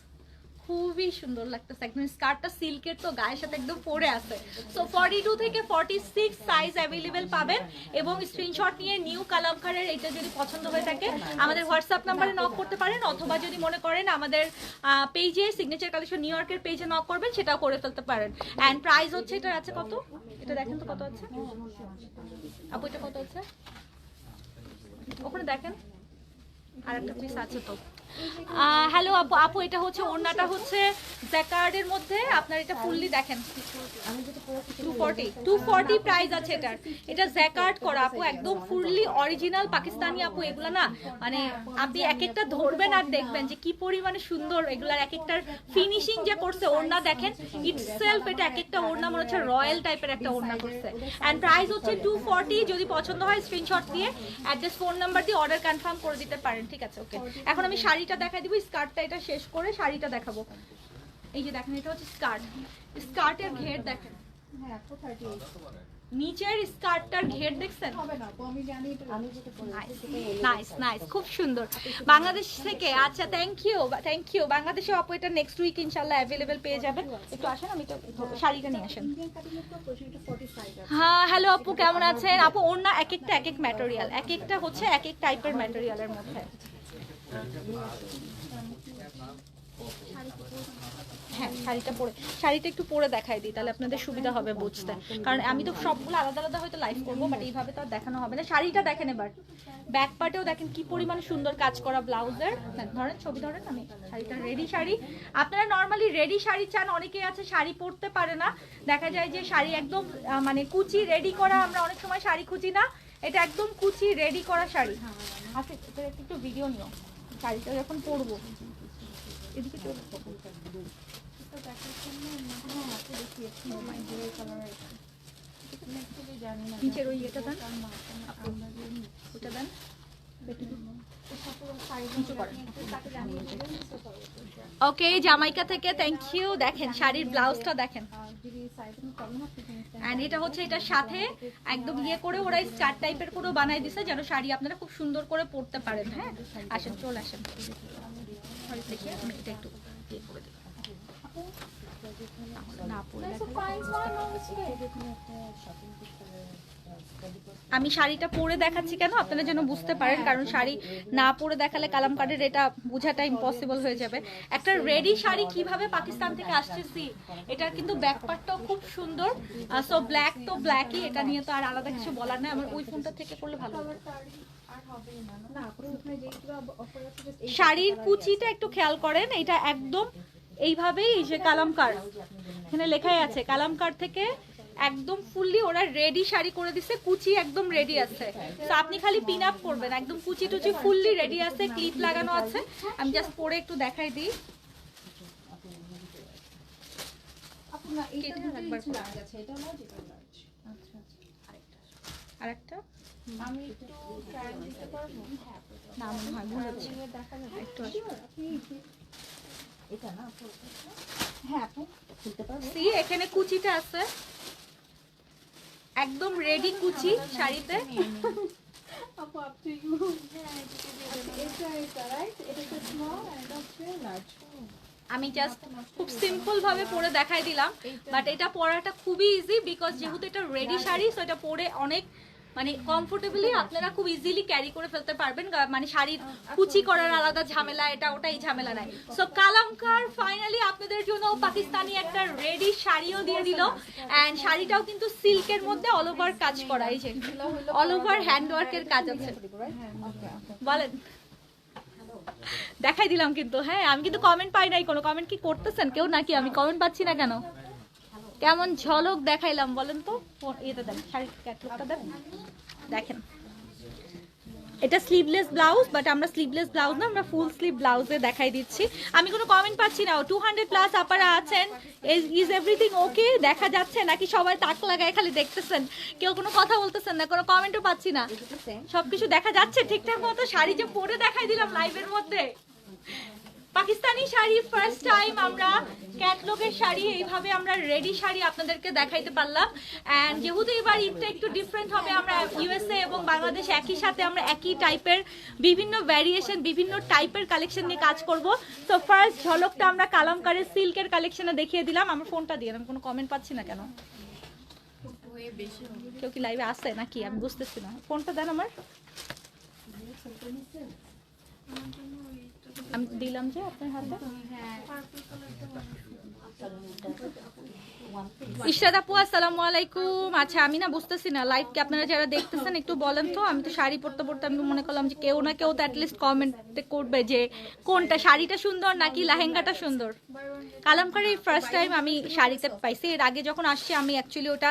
খুবই সুন্দর লাগতেছে। একদম স্কার্টটা সিল্কের, তো গায়ের সাথে একদম পরে আছে। সো 42 থেকে 46 সাইজ অ্যাভেলেবেল পাবেন, এবং স্ক্রিনশট নিয়ে নিউ কালামকারের এটা যদি পছন্দ হয়ে থাকে আমাদের হোয়াটসঅ্যাপ নাম্বারে নক করতে পারেন, অথবা যদি মনে করেন আমাদের পেজে সিগনেচার কালেকশন নিউ ইয়র্কের পেজে নক করবেন, সেটাও করে ফেলতে পারেন। অ্যান্ড প্রাইস হচ্ছে, এটা আছে কত, এটা দেখেন তো কত আছে আপু, এটা কত আছে ওখানে দেখেন, আর একটা পিস আছে তো। হ্যালো আপু, আপু এটা হচ্ছে ওড়নাটা হচ্ছে জ্যাকার্ডের মধ্যে, আপনার এটা ফুললি দেখেন 240 প্রাইস আছে এটার। এটা জ্যাকার্ড করা আপু, একদম ফুললি অরিজিনাল পাকিস্তানি আপু। এগুলা না মানে আপনি এক একটা ধরবেন আর দেখবেন যে কি পরিমাণে সুন্দর এগুলার এক একটার ফিনিশিং যে করছে। ওড়না দেখেন ইটসেলফ, এটা এক একটা ওড়না মনে হচ্ছে রয়্যাল টাইপের একটা ওড়না করছে। অ্যান্ড প্রাইস হচ্ছে 240। যদি পছন্দ হয় স্ক্রিনশট দিয়ে অ্যাড্রেস ফোন নাম্বার দিয়ে অর্ডার কনফার্ম করে দিতে পারেন। ঠিক আছে, ওকে। এখন আমি শাড়িটা দেখাই দিব, স্কার্টটা এটা শেষ করে শাড়িটা দেখাবো। এই যে দেখেন এটা হচ্ছে স্কার্ট, স্কার্টের ঘের দেখেন, নিচের স্কার্টটার ঘের দেখছেন, নাইস নাইস, খুব সুন্দর। বাংলাদেশ থেকে, আচ্ছা থ্যাংক ইউ। বাংলাদেশে আপু এটা নেক্সট উইক ইনশাআল্লাহ অ্যাভেলেবেল পেয়ে যাবেন। একটু আসেন, আমি তো শাড়িটা নিয়ে আসেন। হ্যাঁ হ্যালো আপু, কেমন আছেন আপু? ওড়না এক একটা এক এক ম্যাটেরিয়াল, এক একটা হচ্ছে এক এক টাইপের ম্যাটেরিয়ালের মধ্যে। হ্যাঁ শাড়িটা একটু পরে দেখাই দিই, তাহলে আপনাদের সুবিধা হবে বুঝতে, কারণ আমি তো সবগুলো আলাদা আলাদা হয়তো লাইভ করবো, বাট এইভাবে তো আর দেখানো হবে না। শাড়িটা দেখেন এবার, ব্যাক পার্টেও দেখেন কি পরিমাণ সুন্দর কাজ করা ব্লাউজের। ধরেন ছবি ধরেন, আমি শাড়িটা রেডি শাড়ি। আপনারা নর্মালি রেডি শাড়ি চান, অনেকেই আছে শাড়ি পরতে পারে না, দেখা যায় যে শাড়ি একদম মানে কুচি রেডি করা, আমরা অনেক সময় শাড়ি খুঁজি না, এটা একদম কুচি রেডি করা শাড়ি। আচ্ছা একটু ভিডিও নিও, শাড়িটা যখন পরবো এদিকে চলে নিচের ওই এটা দেন, ওটা দেন, ওকে জামাইকা থেকে থ্যাংক ইউ। দেখেন শাড়ির ব্লাউজটা দেখেন, এন্ড এটা হচ্ছে এটার সাথে একদম ইয়ে করে ওরা স্টার টাইপের করে বানাই দিছে, যেন শাড়ি আপনারা খুব সুন্দর করে পরতে পারেন। হ্যাঁ আসেন, চলে আসেন, দেখি আমি এটা একটু ইয়ে করে দিই না পরে। আমি শাড়িটা পরে দেখাচ্ছি কেন, আপনারা যেন বুঝতে পারেন, কারণ শাড়ি না পরে দেখালে কালামকারের এটা বোঝাটা ইম্পসিবল হয়ে যাবে। একটা রেডি শাড়ি কিভাবে পাকিস্তান থেকে আসছে, এটা কিন্তু ব্যাক পার্টটাও খুব সুন্দর। সো ব্ল্যাক তো ব্ল্যাকই, এটা নিয়ে তো আর আলাদা কিছু বলার নাই। আমার ওই ফোনটা থেকে করলে ভালো হতো। শাড়ির কুচিটা একটু খেয়াল করেন, এটা একদম এইভাবেই যে কালামকার এখানে লেখাই আছে, কালামকার থেকে একদম ফুললি ওরা রেডি শাড়ি করে দিছে, কুচি একদম রেডি আছে। তো আপনি খালি পিন আপ করবেন, একদম কুচি টুচি ফুললি রেডি আছে, ক্লিপ লাগানো আছে। আমি জাস্ট পরে একটু দেখাই দিই। আরেকটা আমি একটু ট্রায়াল দিতে পারবো? না মনে হয় বুঝাচ্ছি, একটু এটা না, হ্যাঁ আপু খুলতে পারবো। সি এখানে কুচিটা আছে, একদম রেডি কুচি শাড়িতে। আপু আপ টু ইউ। এটা রাইট, আমি জাস্ট খুব সিম্পল ভাবে পরে দেখাই দিলাম, বাট এটা পরাটা খুবই ইজি বিকজ যেহেতু এটা রেডি শাড়ি, সো এটা পরে অনেক মানে কমফোর্টেবলি আপনারা খুব ইজিলি ক্যারি করে ফেলতে পারবেন। মানে শাড়ির কুচি করার আলাদা ঝামেলা, এটা ওটাই ঝামেলা নাই। সো কালামকার ফাইনালি আপনাদের জন্য পাকিস্তানি একটা রেডি শাড়িও দিয়ে দিল, অ্যান্ড শাড়িটাও কিন্তু সিল্কের মধ্যে অল ওভার কাজ করা, এই যে অল ওভার হ্যান্ড ওয়ার্কের কাজ আছে। বলেন, দেখাই দিলাম কিন্তু। হ্যাঁ, আমি কিন্তু কমেন্ট পাই নাই কোনো। কমেন্ট কি করতেছেন কেউ নাকি? আমি কমেন্ট পাচ্ছি না কেন? কেমন ঝলক দেখাইলাম বলেন তো। এটা দেন, শাড়ির ক্যাটলগটা দেন, দেখেন। এটা স্লিভলেস ব্লাউজ, বাট আমরা স্লিভলেস ব্লাউজ না, আমরা ফুল স্লিভ ব্লাউজে দেখাই দিচ্ছি। আমি কোনো কমেন্ট পাচ্ছি না। 200 প্লাস আপারা আছেন। Is everything okay? দেখা যাচ্ছে নাকি সবাই তাক লাগায় খালি দেখতেছেন, কেউ কোনো কথা বলতেছেন না, কোনো কমেন্টও পাচ্ছি না। সবকিছু দেখা যাচ্ছে ঠিকঠাক মতো। শাড়ি যে পরে দেখাই দিলাম লাইভের মধ্যে। পাকিস্তানি শাড়ি ফার্স্ট টাইম আমরা ক্যাটলগের শাড়ি এইভাবে আমরা রেডি শাড়ি আপনাদেরকে দেখাইতে পারলাম। অ্যান্ড যেহেতু এবার ঈদটা একটু ডিফারেন্ট হবে, আমরা ইউএসএ এবং বাংলাদেশ একই সাথে আমরা একই টাইপের বিভিন্ন ভ্যারিয়েশন, বিভিন্ন টাইপের কালেকশন নিয়ে কাজ করব। তো ফার্স্ট ঝলকটা আমরা কালামকারের সিল্কের কালেকশনে দেখিয়ে দিলাম। আমার ফোনটা দিয়ে, আমি কোনো কমেন্ট পাচ্ছি না কেন? কেউ কি লাইভে আসে নাকি আমি বুঝতেছি না। ফোনটা দেন আমার। আমি দিলাম যে আপনার হাতে। ইশরাত আপু আসসালামু আলাইকুম। আচ্ছা, আমি না বুঝতেছি না লাইভকে আপনারা যারা দেখতেছেন একটু বলেন তো। আমি তো শাড়ি পরতে পরতে আমি মনে করলাম যে কেউ না কেউ তো অ্যাটলিস্ট কমেন্টে করবে যে কোনটা শাড়িটা সুন্দর নাকি লেহেঙ্গাটা সুন্দর। কালামকারী ফার্স্ট টাইম আমি শাড়িতে পাইছি। এর আগে যখন আসছি আমি অ্যাকচুয়ালি ওটা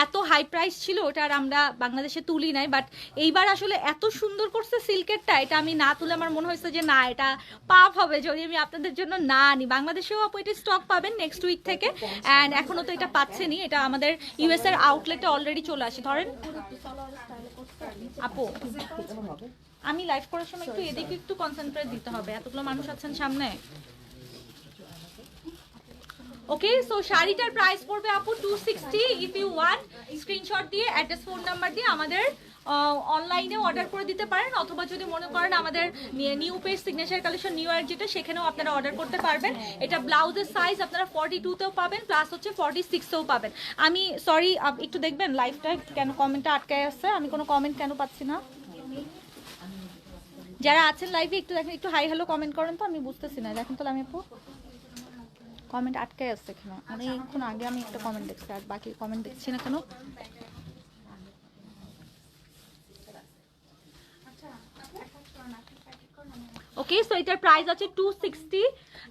এত হাই প্রাইস ছিল, ওটা আর আমরা বাংলাদেশে তুলি নাই। বাট এইবার আসলে এত সুন্দর করছে সিল্কেরটা, এটা আমি না তুলে আমার মনে হয়েছে যে না, এটা পাপ হবে যদি আমি আপনাদের জন্য না আনি। বাংলাদেশেও আপু এটা স্টক পাবেন নেক্সট উইক থেকে, অ্যান্ড এখনো তো এটা পাচ্ছেনি। এটা আমাদের ইউএস এর আউটলেটে অলরেডি চলে আসে। ধরেন আপু, আমি লাইভ করার সময় একটু এদিকে একটু কনসেন্ট্রেট দিতে হবে, এতগুলো মানুষ আছেন সামনে। ওকে, সো শাড়িটার প্রাইস পড়বে আপু 260। ইফ ইউ ওয়ান্ট স্ক্রিনশট দিয়ে অ্যাড্রেস ফোন নাম্বার দিয়ে আমাদের অনলাইনে অর্ডার করে দিতে পারেন, অথবা যদি মনে করেন আমাদের new page signature collection new year যেটা, সেখানেও আপনারা অর্ডার করতে পারবেন। এটা ব্লাউজের সাইজ আপনারা 42তেও পাবেন, প্লাস হচ্ছে 46তেও পাবেন। আমি সরি, একটু দেখবেন লাইভটা কেন কমেন্টটা আটকায় আসছে, আমি কোনো কমেন্ট কেন পাচ্ছি না। যারা আছেন লাইভে একটু দেখেন, একটু হাই হ্যালো কমেন্ট করেন তো, আমি বুঝতেছি না। দেখেন তো আমি আপু কমেন্ট আটকায় আসছে কেন? অনেকক্ষণ আগে আমি একটা কমেন্ট দেখছি, আর বাকি কমেন্ট দেখছি না কেন? ওকে, সো এটার প্রাইস আছে 260,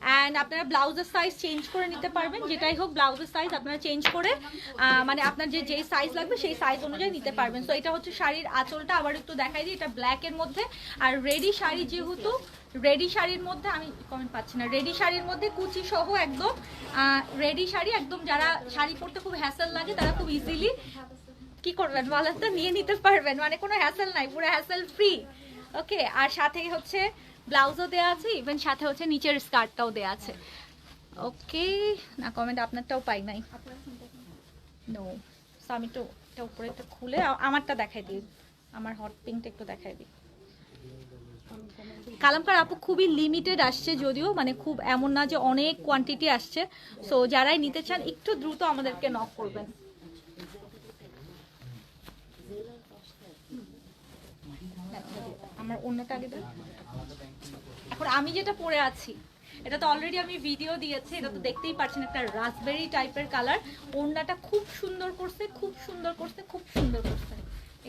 অ্যান্ড আপনারা ব্লাউজের সাইজ চেঞ্জ করে নিতে পারবেন। যেটাই হোক ব্লাউজের সাইজ আপনারা চেঞ্জ করে মানে আপনার যেই সাইজ লাগবে সেই সাইজ অনুযায়ী নিতে পারবেন। সো এটা হচ্ছে শাড়ির আঁচলটা। আবার একটু দেখাই দিই, এটা ব্ল্যাকের মধ্যে। আর রেডি শাড়ি যেহেতু, রেডি শাড়ির মধ্যে আমি কমেন্ট পাচ্ছি না, রেডি শাড়ির মধ্যে কুচি সহ একদম রেডি শাড়ি। একদম যারা শাড়ি পরতে খুব হ্যাসেল লাগে তারা খুব ইজিলি কি করবেন বলেন তো, নিয়ে নিতে পারবেন। মানে কোনো হ্যাসেল নাই, পুরো হ্যাসেল ফ্রি। ওকে, আর সাথে হচ্ছে ব্লাউজও দেওয়া আছে, ইভেন সাথে হচ্ছে নিচের স্কার্টটাও দেওয়া আছে। ওকে, না কমেন্ট আপনারটাও পাই নাই। নো, সো আমি তো এটা উপরে একটু খুলে আমারটা দেখাই দিই, আমার হট পিঙ্কটা একটু দেখাই দিই। কালামকার আপু খুবই লিমিটেড আসছে, যদিও মানে খুব এমন না যে অনেক কোয়ান্টিটি আসছে। সো যারাই নিতে চান একটু দ্রুত আমাদেরকে নক করবেন। আমার অন্যটা আগে দেন। এখন আমি যেটা পরে আছি এটা তো অলরেডি আমি ভিডিও দিয়েছি, এটা তো দেখতেই পাচ্ছেন একটা রাসবেরি টাইপের কালার। ওড়নাটা খুব সুন্দর করছে, খুব সুন্দর করছে, খুব সুন্দর করছে।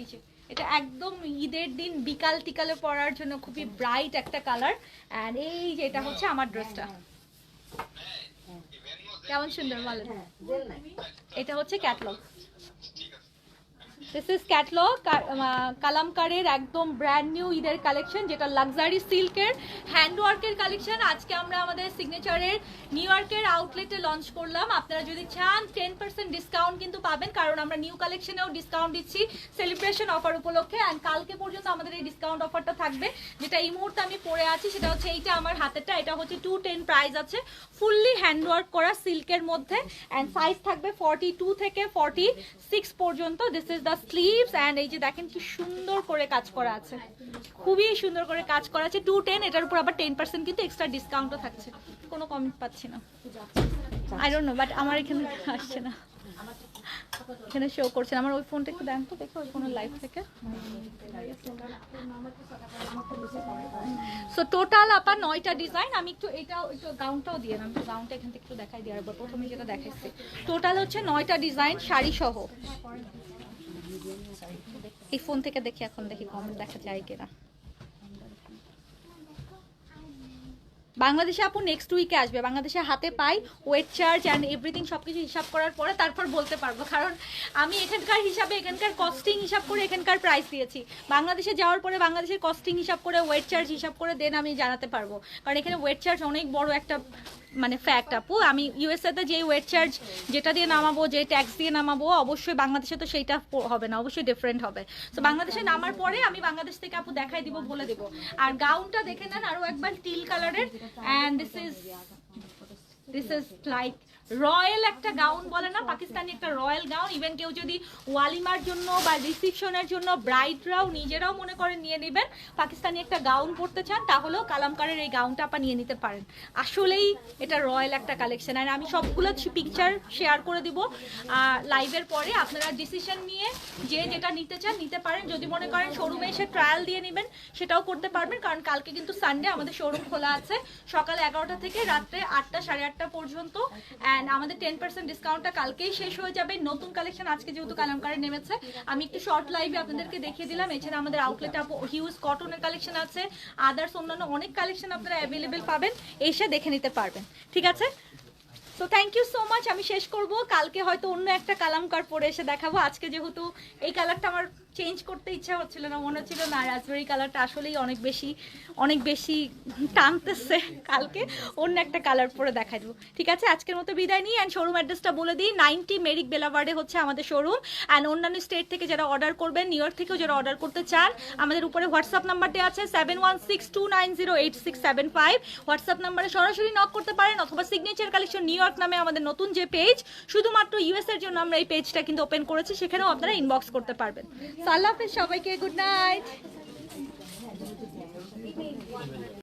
এই যে এটা একদম ঈদের দিন বিকাল টিকালে পরার জন্য খুবই ব্রাইট একটা কালার। অ্যান্ড এই যে এটা হচ্ছে আমার ড্রেসটা, কেমন সুন্দর বলেন। এটা হচ্ছে ক্যাটলগ, দিস ইজ ক্যাটলগ কালামকারের একদম ব্র্যান্ড নিউ ঈদের কালেকশন, যেটা লাক্সারি সিল্কের হ্যান্ডওয়ার্কের কালেকশন। আজকে আমরা আমাদের সিগনেচারের নিউ ইয়র্কের আউটলেটে লঞ্চ করলাম। আপনারা যদি চান 10% ডিসকাউন্ট কিন্তু পাবেন, কারণ আমরা নিউ কালেকশনেও ডিসকাউন্ট দিচ্ছি সেলিব্রেশন অফার উপলক্ষে। অ্যান্ড কালকে পর্যন্ত আমাদের এই ডিসকাউন্ট অফারটা থাকবে। যেটা এই মুহূর্তে আমি পরে আছি সেটা হচ্ছে এইটা আমার হাতেরটা, এটা হচ্ছে 210 প্রাইস আছে, ফুললি হ্যান্ডওয়ার্ক করা সিল্কের মধ্যে। অ্যান্ড সাইজ থাকবে 42 থেকে 46 পর্যন্ত। This is the sleeves and এই যে দেখেন কি সুন্দর করে কাজ করা আছে, খুবই সুন্দর করে কাজ করা আছে। 210, এটার উপর আবার 10% কিন্তু এক্সট্রা ডিসকাউন্টও থাকছে। কোনো কমেন্ট পাচ্ছি না, আই ডোন্ট নো, বাট আমার এখানে আসছে না, এখানে শো করছে না। আমার ওই ফোনটা একটু দেন তো দেখো, ওই ফোনের লাইভ থেকে। সো টোটাল আপা 9টা ডিজাইন। আমি একটু একটু গাউনটাও দিয়ে নাম, গাউনটা এখান থেকে একটু দেখাই দিয়ে, আর প্রথমে যেটা দেখাইছি টোটাল হচ্ছে 9টা ডিজাইন শাড়ি সহ। এই ফোন থেকে দেখি, এখন দেখি কমেন্ট দেখা যায় কিনা। বাংলাদেশে আপু নেক্সট উইকে আসবে, বাংলাদেশে হাতে পাই ওয়েট চার্জ অ্যান্ড এভরিথিং সবকিছু হিসাব করার পরে তারপর বলতে পারবো, কারণ আমি এখানকার হিসাবে এখানকার কস্টিং হিসাব করে এখানকার প্রাইস দিয়েছি। বাংলাদেশে যাওয়ার পরে বাংলাদেশের কস্টিং হিসাব করে ওয়েট চার্জ হিসাব করে দেন আমি জানাতে পারবো, কারণ এখানে ওয়েট চার্জ অনেক বড় একটা মানে ফ্যাক্ট আপু। আমি ইউএসএতে যে ওয়েট চার্জ যেটা দিয়ে নামাবো, যে ট্যাক্স দিয়ে নামাবো, অবশ্যই বাংলাদেশে তো সেইটা হবে না, অবশ্যই ডিফারেন্ট হবে। তো বাংলাদেশে নামার পরে আমি বাংলাদেশ থেকে আপু দেখাই দিব, বলে দেবো। আর গাউনটা দেখে নেন আরো একবার, টিল কালারের, and this is like royal একটা গাউন বলে না, পাকিস্তানি একটা রয়্যাল গাউন। ইভেন কেউ যদি ওয়ালিমার জন্য বা রিসিপশনের জন্য ব্রাইডরাও নিজেরাও মনে করেন নিয়ে নেবেন, পাকিস্তানি একটা গাউন পরতে চান, তাহলেও কালামকারের এই গাউনটা আপা নিয়ে নিতে পারেন। আসলেই এটা রয়্যাল একটা কালেকশন। আর আমি সবগুলো পিকচার শেয়ার করে দিব লাইভের পরে, আপনারা ডিসিশন নিয়ে যে যেটা নিতে চান নিতে পারেন। যদি মনে করেন শোরুমে এসে ট্রায়াল দিয়ে নেবেন সেটাও করতে পারবেন, কারণ কালকে কিন্তু সানডে আমাদের শোরুম খোলা আছে সকাল 11টা থেকে রাত্রে 8টা 8:30 পর্যন্ত। আমাদের 10% ডিসকাউন্টটা কালকেই শেষ হয়ে যাবে। নতুন কালেকশন আজকে যেহেতু কালামকারে নেমেছে, আমি একটু শর্ট লাইভে আপনাদেরকে দেখিয়ে দিলাম। এছাড়া আমাদের আউটলেটে হিউজ কটনের কালেকশন আছে, আদার্স অন্যান্য অনেক কালেকশন আপনারা অ্যাভেলেবেল পাবেন, এসে দেখে নিতে পারবেন। ঠিক আছে, so thank you so much. আমি শেষ করব, কালকে হয়তো অন্য একটা কালামকার পরে এসে দেখাবো। আজকে যেহেতু এই কালারটা আমার চেঞ্জ করতে ইচ্ছা হচ্ছিল না, মনে হচ্ছিল না রাজবেরি কালারটা আসলেই অনেক বেশি টানতেছে, কালকে অন্য একটা কালার পরে দেখাই দেবো। ঠিক আছে, আজকের মতো বিদায় নিই। অ্যান্ড শোরুম অ্যাড্রেসটা বলে দিই, 90 মেরিক বেলাভার্ডে হচ্ছে আমাদের শোরুম। অ্যান্ড অন্যান্য স্টেট থেকে যারা অর্ডার করবেন, নিউ ইয়র্ক থেকেও যারা অর্ডার করতে চান, আমাদের উপরে হোয়াটসঅ্যাপ নাম্বারটি আছে 7162908675। হোয়াটসঅ্যাপ নাম্বারে সরাসরি নক করতে পারেন, অথবা সিগনেচার কালেকশন নিউ ইয়র্ক নামে আমাদের নতুন যে পেজ, শুধুমাত্র ইউএস এর জন্য আমরা এই পেজটা কিন্তু ওপেন করেছি, সেখানেও আপনারা ইনবক্স করতে পারবেন। আল্লাহ হাফেজ সবাইকে, গুড নাইট।